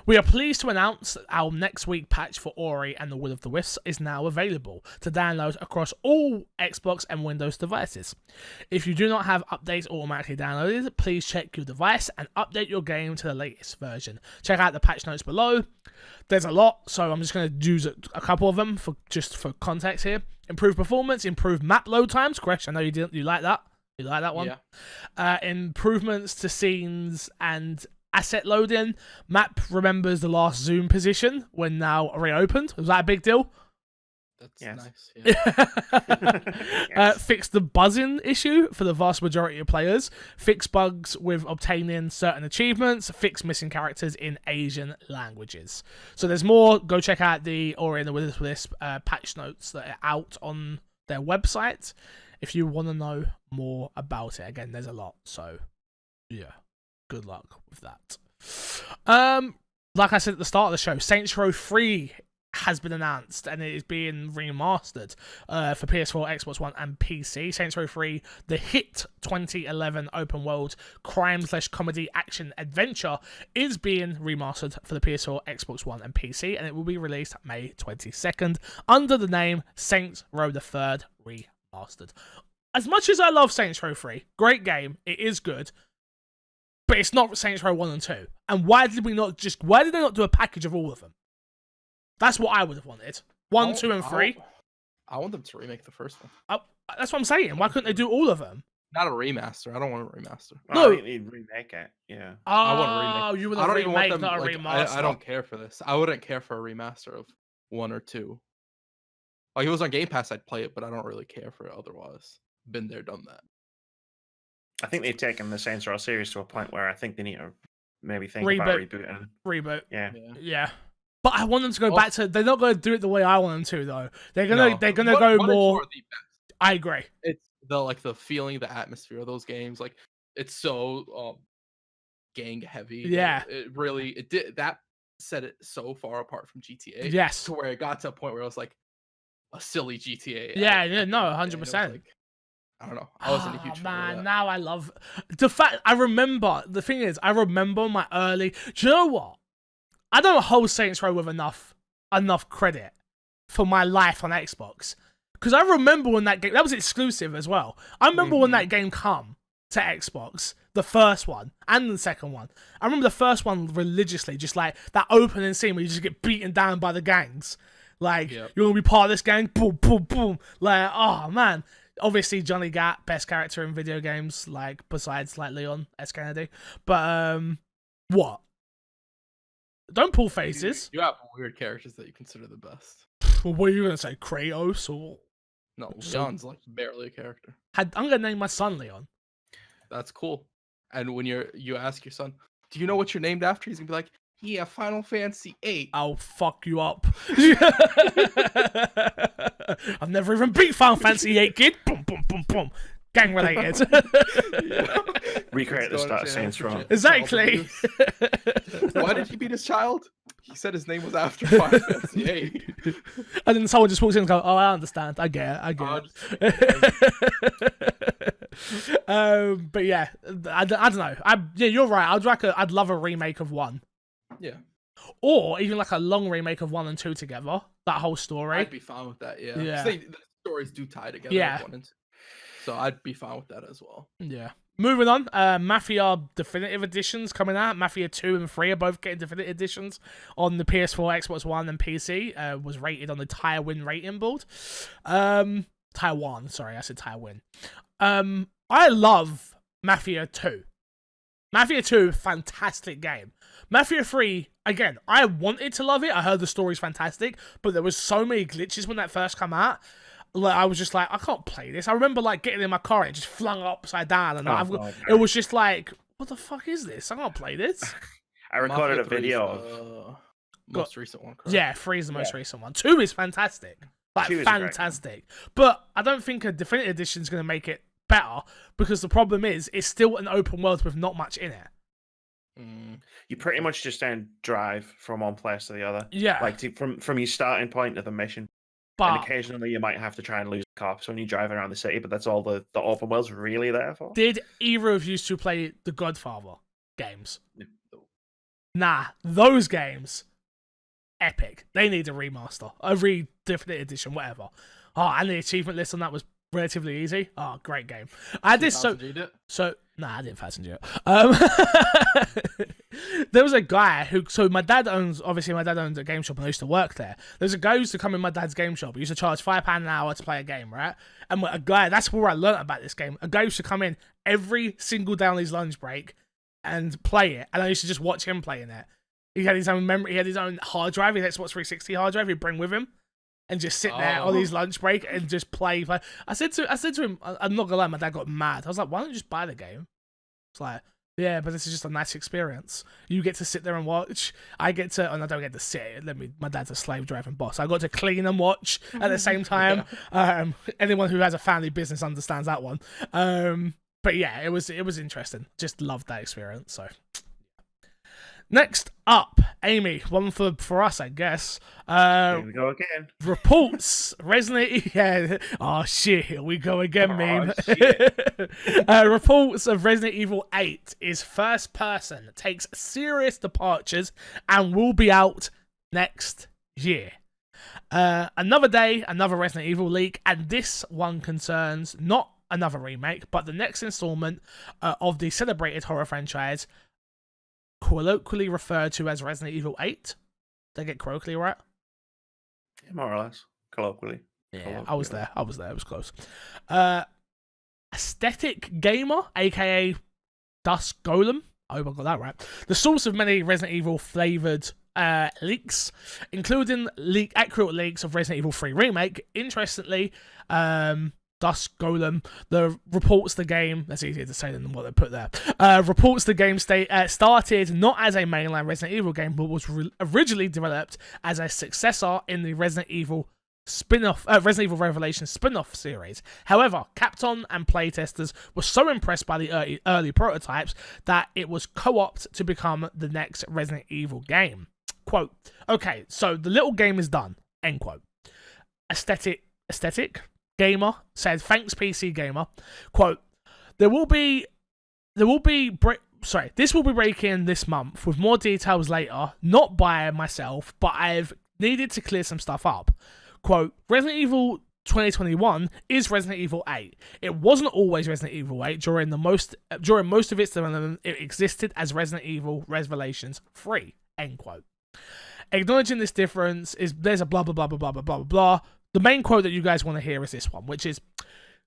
We are pleased to announce that our next week patch for Ori and the Will of the Wisps is now available to download across all Xbox and Windows devices. If you do not have updates automatically downloaded, please check your device and update your game to the latest version. Check out the patch notes below. There's a lot, so I'm just going to use a couple of them for context here. Improved performance, improved map load times. Crash, I know you like that. You like that one? Yeah. Improvements to scenes and asset loading. Map remembers the last zoom position when now reopened. Was that a big deal? That's nice. Yeah. Fix the buzzing issue for the vast majority of players. Fix bugs with obtaining certain achievements. Fix missing characters in Asian languages. So there's more. Go check out the Ori and the Will of the Wisp patch notes that are out on their website if you want to know more about it. Again, there's a lot. So yeah, good luck with that. Like I said at the start of the show, Saints Row 3 has been announced, and it is being remastered for PS4, Xbox One, and PC. Saints Row 3, the hit 2011 open world crime/comedy action adventure, is being remastered for the PS4, Xbox One, and PC, and it will be released May 22nd under the name Saints Row the Third Remastered. As much as I love Saints Row 3, great game, it is good, but it's not Saints Row 1 and 2. And why did they not do a package of all of them? That's what I would have wanted. 1, 2, and 3. I want them to remake the first one. That's what I'm saying. Why couldn't they do all of them? Not a remaster. I don't want a remaster. No, you'd remake it. Yeah. I want a remake. You would I have don't even want remake, them. not a Like, remaster. I don't care for this. I wouldn't care for a remaster of 1 or 2. Like, it was on Game Pass, I'd play it, but I don't really care for it otherwise. Been there, done that. I think they've taken the Saints Row series to a point where I think they need to maybe think about rebooting. Reboot. Yeah. But I want them to go back to. They're not going to do it the way I want them to, though. They're gonna go more. I agree. It's the feeling, the atmosphere of those games. Like, it's so gang heavy. Yeah. It did that set it so far apart from GTA. Yes. To where it got to a point where it was like a silly GTA. Yeah. No, 100%. I don't know. I wasn't a huge fan of that. Now I love the fact. I remember the thing is, I remember my early. Do you know what? I don't hold Saints Row with enough credit for my life on Xbox, because I remember when that was exclusive as well. I remember when that game come to Xbox, the first one and the second one. I remember the first one religiously, just like that opening scene where you just get beaten down by the gangs. Like, you're gonna be part of this gang, boom, boom, boom. Like, oh man. Obviously, Johnny Gat, best character in video games, like, besides, like, Leon S. Kennedy. But, what? Don't pull faces. You have weird characters that you consider the best. What are you going to say? Kratos? Or... No, Leon's, like, barely a character. I'm going to name my son Leon. That's cool. And when you ask your son, do you know what you're named after? He's going to be like, yeah, Final Fantasy 8. I'll fuck you up. I've never even beat Final Fantasy 8, kid. Boom, boom, boom, boom. Gang related. Recreate the start of Saints Row. Exactly. Why did he beat his child? He said his name was after Final Fantasy 8. And then someone just walks in and goes, oh, I understand. I get it. But yeah, I don't know. Yeah, you're right. I'd love a remake of 1. Yeah. Or even like a long remake of 1 and 2 together. That whole story. I'd be fine with that, yeah. Yeah. The stories do tie together. Yeah. 1 and 2. So I'd be fine with that as well. Yeah. Moving on, Mafia Definitive Editions coming out. Mafia 2 and 3 are both getting Definitive Editions on the PS4, Xbox One, and PC. Was rated on the Taiwan rating board. Taiwan, sorry, I said Taiwan. I love Mafia 2. Mafia 2, fantastic game. Mafia 3, again, I wanted to love it. I heard the story's fantastic, but there was so many glitches when that first came out. Like, I was just like, I can't play this. I remember like getting in my car and it just flung upside down, and it was just like, what the fuck is this? I can't play this. I recorded a video. Most recent one, correct? Yeah, 3 is the most recent one. 2 is fantastic. Like, fantastic. But I don't think a Definitive Edition is going to make it better, because the problem is it's still an open world with not much in it. You pretty much just drive from one place to the other. Yeah. Like from your starting point to the mission. But and occasionally you might have to try and lose cops when you drive around the city, but that's all the open world's really there for. Did either of you two play the Godfather games? No. Nah, those games, epic. They need a remaster, a Definitive Edition, whatever. Oh, and the achievement list on that was relatively easy. Oh, great game. I did Nah, I didn't passenger it. There was a guy who, my dad owns a game shop and I used to work there. There's a guy who used to come in my dad's game shop. He used to charge £5 an hour to play a game, right? And a guy, that's where I learned about this game. A guy used to come in every single day on his lunch break and play it. And I used to just watch him playing it. He had his own memory, he had his own hard drive, his Xbox 360 hard drive he'd bring with him. And just sit there on his lunch break and just play. I said to him, I'm not gonna lie, my dad got mad. I was like, why don't you just buy the game? It's like, yeah, but this is just a nice experience. You get to sit there and watch. I get to, and I don't get to sit. My dad's a slave driving boss. I got to clean and watch at the same time. Anyone who has a family business understands that one. But yeah, it was interesting. Just loved that experience. So Next up, Amy, one for us, I guess. Here we go again. Reports Resident yeah. Oh shit, here we go again, meme. shit. Reports of Resident Evil 8 is first person, takes serious departures, and will be out next year. Another day, another Resident Evil leak, and this one concerns not another remake, but the next installment of the celebrated horror franchise, colloquially referred to as Resident Evil 8. Did I get colloquially right? Yeah, more or less. Colloquially. Yeah, I was there. It was close. Aesthetic Gamer, aka Dusk Golem. I hope I got that right. The source of many Resident Evil flavored leaks, including accurate leaks of Resident Evil 3 Remake. Interestingly, Dusk Golem reports the game. That's easier to say than what they put there. Reports the game started not as a mainline Resident Evil game, but was originally developed as a successor in the Resident Evil spin-off, Resident Evil Revelation spin-off series. However, Capcom and playtesters were so impressed by the early prototypes that it was co-opted to become the next Resident Evil game. Quote, okay, so the little game is done. End quote. Aesthetic Gamer said, thanks PC Gamer. Quote, this will be breaking this month with more details later, not by myself, but I've needed to clear some stuff up. Quote, Resident Evil 2021 is Resident Evil 8. It wasn't always Resident Evil 8. During most of its development, it existed as Resident Evil Revelations 3. End quote. Acknowledging this difference there's a blah blah blah blah blah blah blah blah. The main quote that you guys want to hear is this one, which is,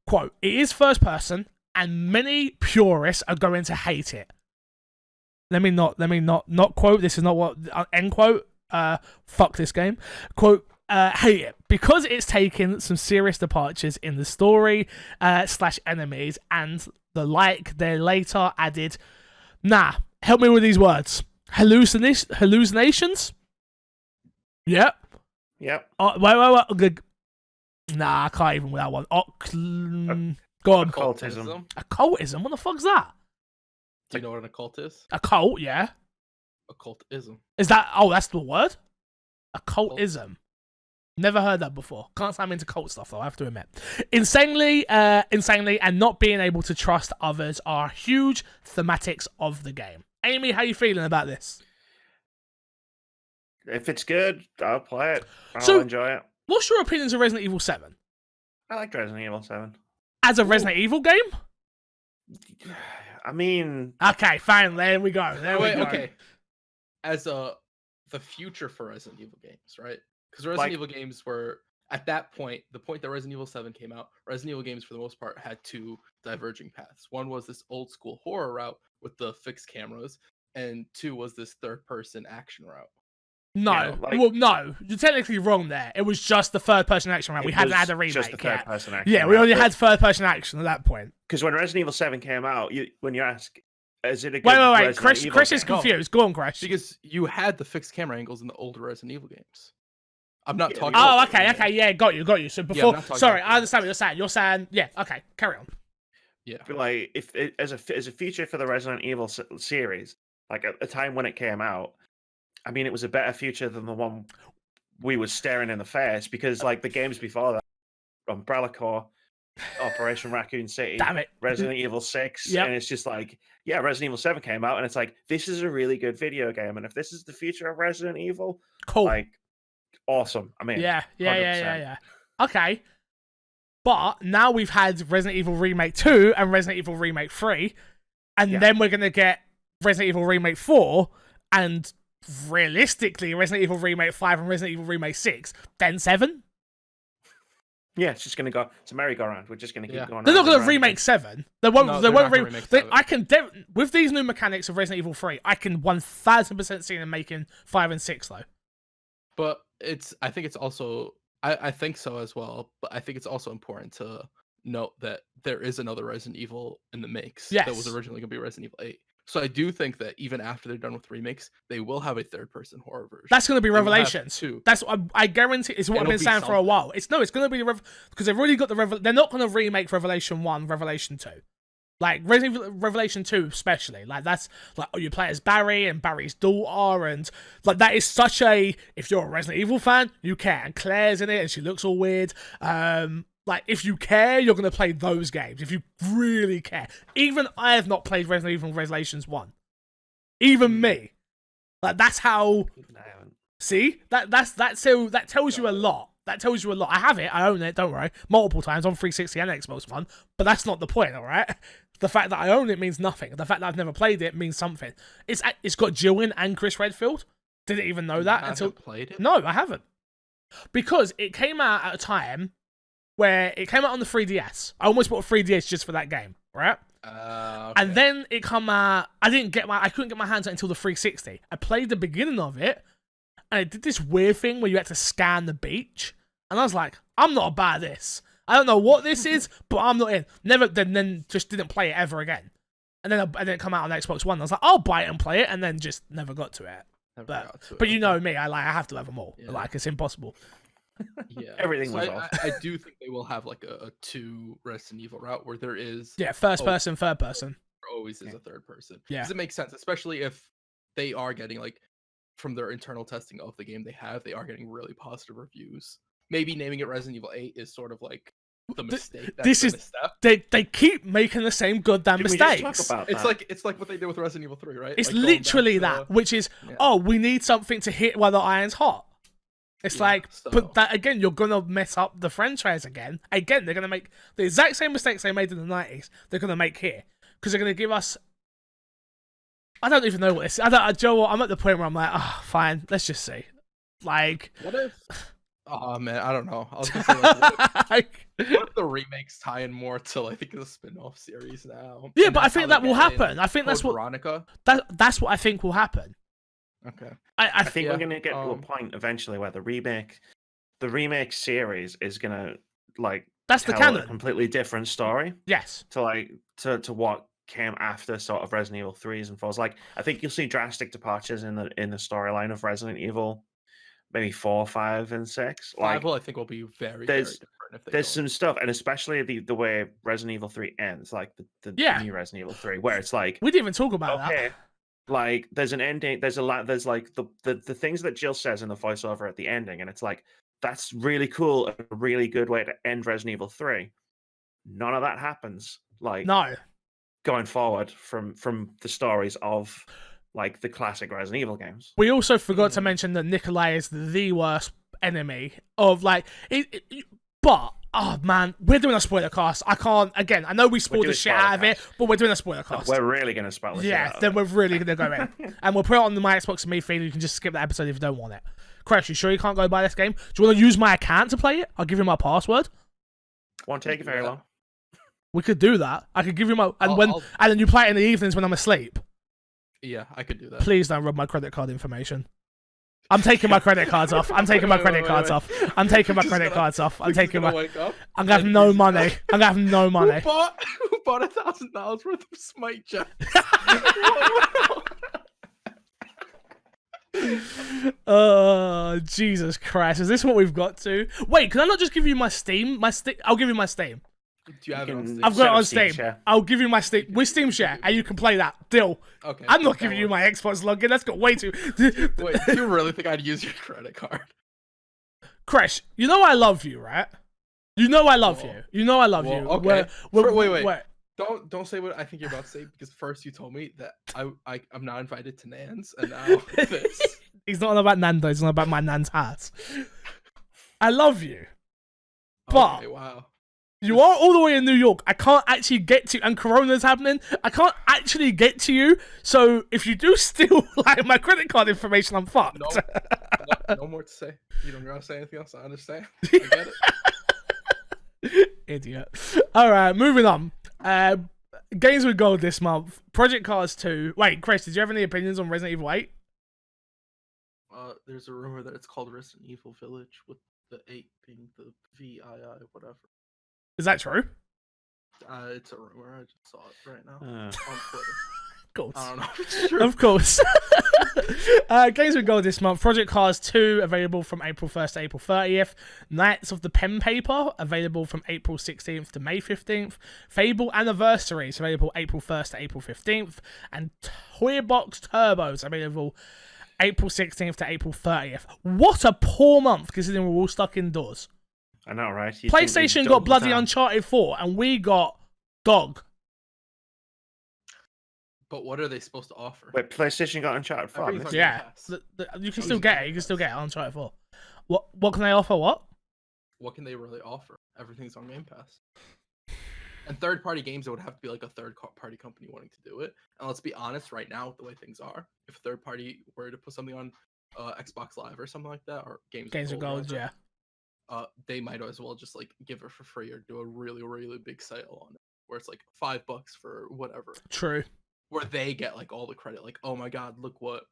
quote, it is first person, and many purists are going to hate it. Let me not quote. This is not what end quote. Fuck this game. Quote. Hate it because it's taken some serious departures in the story / enemies and the like. They later added, nah, help me with these words. Hallucinations. Yep. Wait. Nah, I can't even with that one. Go on. Occultism. Occultism? What the fuck's that? Do you know what an occult is? Occult, yeah. Occultism. Is that? Oh, that's the word. Occultism. Never heard that before. Can't say I'm into cult stuff though, I have to admit. Insanely, and not being able to trust others are huge thematics of the game. Amy, how you feeling about this? If it's good, I'll play it. I'll enjoy it. What's your opinions of Resident Evil 7? I like Resident Evil 7. As a Resident Evil game? I mean... Okay, fine, there we go. Okay. As the future for Resident Evil games, right? Because Resident Evil games were, at that point, the point that Resident Evil 7 came out, Resident Evil games, for the most part, had two diverging paths. One was this old-school horror route with the fixed cameras, and two was this third-person action route. No, no, you're technically wrong there. It was just the third-person action route. We hadn't had a remake. Just the third-person action. Yeah, we only had third-person action at that point. Because when Resident Evil 7 came out, when you ask, is it a good wait, Chris is confused. Go on, Chris. Because you had the fixed camera angles in the older Resident Evil games. I'm not talking. Oh, okay, yeah, got you. So before, sorry, I understand what you're saying. You're saying, yeah, okay, carry on. Yeah, but like if it, as a feature for the Resident Evil series, like at the time when it came out, I mean, it was a better future than the one we were staring in the face, because like the games before that, Umbrella Corps, Operation Raccoon City, damn it, Resident Evil 6, and it's just like, yeah, Resident Evil 7 came out, and it's like, this is a really good video game, and if this is the future of Resident Evil, cool, like, awesome. I mean, yeah. Okay, but now we've had Resident Evil Remake 2 and Resident Evil Remake 3, and then we're gonna get Resident Evil Remake 4, and realistically Resident Evil Remake 5 and Resident Evil Remake 6, then 7. Yeah, it's just gonna go. It's a merry-go-round. We're just gonna keep going. They're not gonna remake 7. They won't. No, they won't remake 7. I can with these new mechanics of Resident Evil 3, I can 1000% see them making 5 and 6 though. But I think it's also. I think so as well. But I think it's also important to note that there is another Resident Evil in the mix that was originally gonna be Resident Evil 8. So I do think that even after they're done with remakes, they will have a third-person horror version. That's going to be Revelations. That's I guarantee. It's what I've been saying for a while. It's going to be because they've already got the they're not going to remake Revelation 1, Revelation 2. Like Resident Evil Revelation 2 especially. Like that's like you play as Barry and Barry's daughter, and like that is such a, if you're a Resident Evil fan, you care. And Claire's in it and she looks all weird. Like if you care, you're gonna play those games. If you really care. Even I have not played Resident Evil Revelations 1. Even me. Like that's how. See? That tells you a lot. That tells you a lot. I have it. I own it. Don't worry. Multiple times on 360 and Xbox One. But that's not the point, all right? The fact that I own it means nothing. The fact that I've never played it means something. It's got Jillian and Chris Redfield. Didn't even know that until played it. No, I haven't. Because it came out at a time where it came out on the 3DS. I almost bought a 3DS just for that game, right? Okay. And then it come out. I couldn't get my hands on it until the 360. I played the beginning of it. And it did this weird thing where you had to scan the beach. And I was like, I'm not about this. I don't know what this is, but I'm not in. Then just didn't play it ever again. And then it come out on Xbox One. I was like, I'll buy it and play it, and then just never got to it. But you know me, I have to have them all. Yeah. Like it's impossible. Yeah, everything was off. I do think they will have like a 2 Resident Evil route where there is first person, third person. There always is a third person. Yeah, because it makes sense, especially if they are getting like. From their internal testing of the game they are getting really positive reviews. Maybe naming it Resident Evil 8 is sort of like the mistake. They keep making the same goddamn mistakes. It's like what they did with Resident Evil 3, right? It's like literally that, which is we need something to hit while the iron's hot. It's but that again, you're gonna mess up the franchise again. Again, they're gonna make the exact same mistakes they made in the 90s. They're gonna make here because they're gonna give us. I don't even know what this is. Joe, I'm at the point where I'm like, fine, let's just see. Like, what if? Oh man, I don't know. I was gonna say, like, what if the remakes tie in more to I think the spin-off series now? Yeah, but I think that will happen. I think that's what Veronica. That's what I think will happen. Okay. I think we're gonna get to a point eventually where the remake series is gonna like that's the canon. A completely different story. Yes. To what came after sort of Resident Evil 3s and 4s. Like I think you'll see drastic departures in the storyline of Resident Evil, maybe 4, 5, and 6. 5 I think will be very different. If there's some stuff, and especially the way Resident Evil 3 ends, like the new Resident Evil 3, where it's like we didn't even talk about that. Like there's an ending. There's a lot. There's like the things that Jill says in the voiceover at the ending, and it's like that's really cool, a really good way to end Resident Evil 3. None of that happens. Like no. Going forward from the stories of like the classic Resident Evil games. We also forgot to mention that Nikolai is the worst enemy of like but oh man, we're doing a spoiler cast. I can't again, I know we spoiled the shit out of it, but we're doing a spoiler cast. We're really gonna spoil the shit out of then we're really gonna go in. And we'll put it on the My Xbox and Me feed. You can just skip that episode if you don't want it. Crash, you sure you can't go buy this game? Do you want to use my account to play it? I'll give you my password. Won't take it very long. We could do that. I could give you my and then you play it in the evenings when I'm asleep. Yeah, I could do that. Please don't rub my credit card information. I'm taking my credit cards off. I'm taking my credit cards off. I'm taking my credit cards off. I'm taking my. I'm gonna have no money. I'm gonna have no money. Who bought $1,000 worth of Smite Jets? Oh Jesus Christ! Is this what we've got to? Wait, can I not just give you my Steam? I'll give you my Steam. Do you have it on Steam? I've got it on Steam. I'll give you my Steam with Steam Share, and you can play that. Deal. Okay. I'm not giving you my Xbox login. That's got way too. Wait, do you really think I'd use your credit card? Crash, you know I love you, right? You know I love you. You know I love you. Okay. Wait. Don't say what I think you're about to say, because first you told me that I'm not invited to Nan's, and now this. He's not about Nando. He's not about my Nan's house. I love you, but okay, wow. You are all the way in New York. I can't actually get to, and Corona's happening. I can't actually get to you. So if you do steal like my credit card information, I'm fucked. No more to say. You don't gotta say anything else. I understand. I get it. Idiot. All right, moving on. Games with gold this month. Project Cars 2. Wait, Chris, did you have any opinions on Resident Evil 8? There's a rumor that it's called Resident Evil Village, with the 8 being the VII, whatever. Is that true? It's a rumor. I just saw it right now on Twitter. Of course. I don't know if it's true. Of course. Games with Gold this month. Project Cars 2 available from April 1st to April 30th. Knights of the Pen Paper available from April 16th to May 15th. Fable Anniversaries available April 1st to April 15th. And Toy Box Turbos available April 16th to April 30th. What a poor month considering we're all stuck indoors. I know, right? PlayStation got bloody Uncharted 4 and we got dog. But what are they supposed to offer? Wait, PlayStation got Uncharted 4? Everything's on Yeah, Game Pass. you can still get it. You can still get it on Uncharted 4. What can they offer? What What can they really offer? Everything's on Game Pass. And third-party games, it would have to be like a third-party company wanting to do it. And let's be honest, right now, with the way things are, if a third party were to put something on Xbox Live or something like that, or Games of Gold? rather, Yeah. they might as well just like give it for free or do a really, really big sale on it, where it's like $5 for whatever. True. Where they get like all the credit. Like, oh my god, look what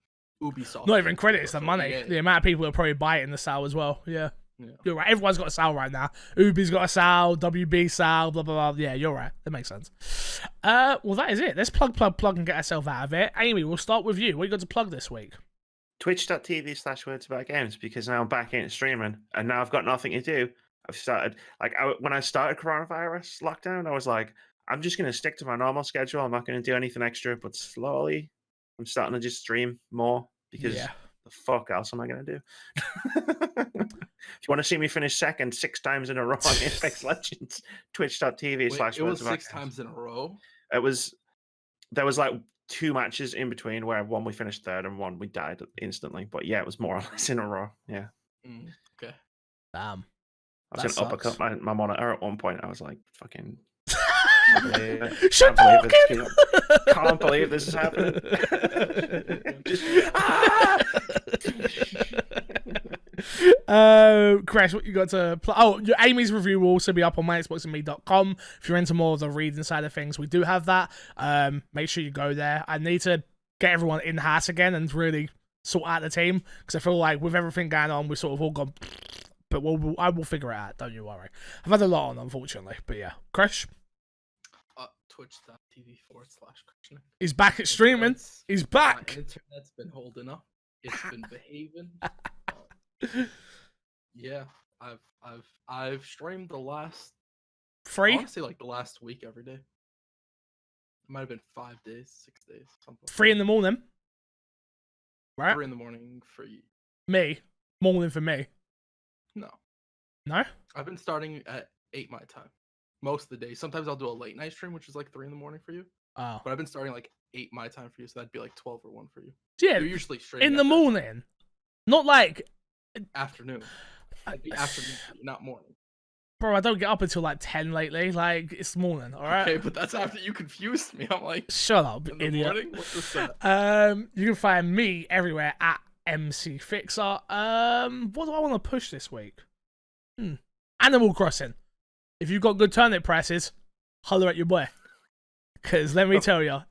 Ubisoft. Not even did credit, for it's the fucking money. EA. The amount of people that probably buy it in the sale as well. Yeah. Yeah. You're right. Everyone's got a sale right now. Ubi's got a sale, WB sale, blah, blah, blah. Yeah, you're right. That makes sense. Well, that is it. Let's plug and get ourselves out of it. Amy, we'll start with you. What you got to plug this week? Twitch.tv/wordsaboutgames, because now I'm back in streaming and now I've got nothing to do. I've started, like, when I started coronavirus lockdown, I was like, I'm just going to stick to my normal schedule. I'm not going to do anything extra, but slowly I'm starting to just stream more because the fuck else am I going to do? If you want to see me finish second 6 times in a row on Apex Legends, twitch.tv/wordsaboutgames. It was 6 times in a row? There was like 2 matches in between where one we finished third and one we died instantly. But yeah, it was more or less in a row. Yeah. Okay. Damn. I was going to uppercut my monitor at one point. I was like, fucking... Shut talking! Can't believe this is happening. Crash, what you got to play? Oh, your Amy's review will also be up on myxboxandme.com. If you're into more of the reading side of things, we do have that. Make sure you go there. I need to get everyone in house again and really sort out the team because I feel like with everything going on, we've sort of all gone. But I will figure it out. Don't you worry. I've had a lot on, unfortunately. But yeah, Crash. Twitch.tv/Christian. He's back at streaming. He's back. My internet's been holding up. It's been behaving. Yeah, I've streamed the last 3. honestly like the last week every day. It might have been 5 days, 6 days, something. 3 in the morning. Right? 3 in the morning for you. Me. Morning for me. No. No? I've been starting at 8 my time. Most of the day. Sometimes I'll do a late night stream, which is like 3 in the morning for you. Oh. But I've been starting like 8 my time for you, so that'd be like 12 or 1 for you. Yeah. You're usually streaming in the morning. Not like afternoon. It'd be afternoon, not morning. Bro, I don't get up until like 10 lately. Like, it's morning, alright? Okay, but that's after you confused me. I'm like, shut up, in the idiot. morning? What's this at? You can find me everywhere at MC Fixer. What do I want to push this week? Animal Crossing. If you've got good turnip prices, holler at your boy. Because let me tell you,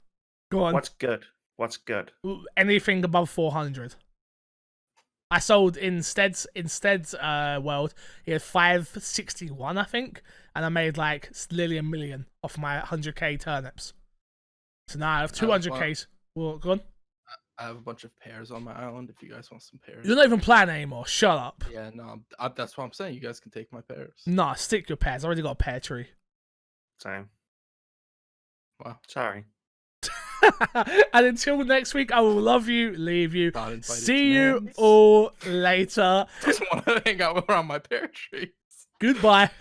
go on. What's good? Anything above 400. I sold instead's world. He had 561, I think, and I made like nearly $1 million off my 100k turnips. So now I have 200k's. Well, go on. I have a bunch of pears on my island. If you guys want some pears, You're not even playing anymore. Shut up. Yeah, no, that's what I'm saying. You guys can take my pears. Nah, stick your pears. I already got a pear tree. Same. Wow. Sorry. And until next week, I will love you, leave you. See you man. all later. Doesn't want to hang out around my pear trees. Goodbye.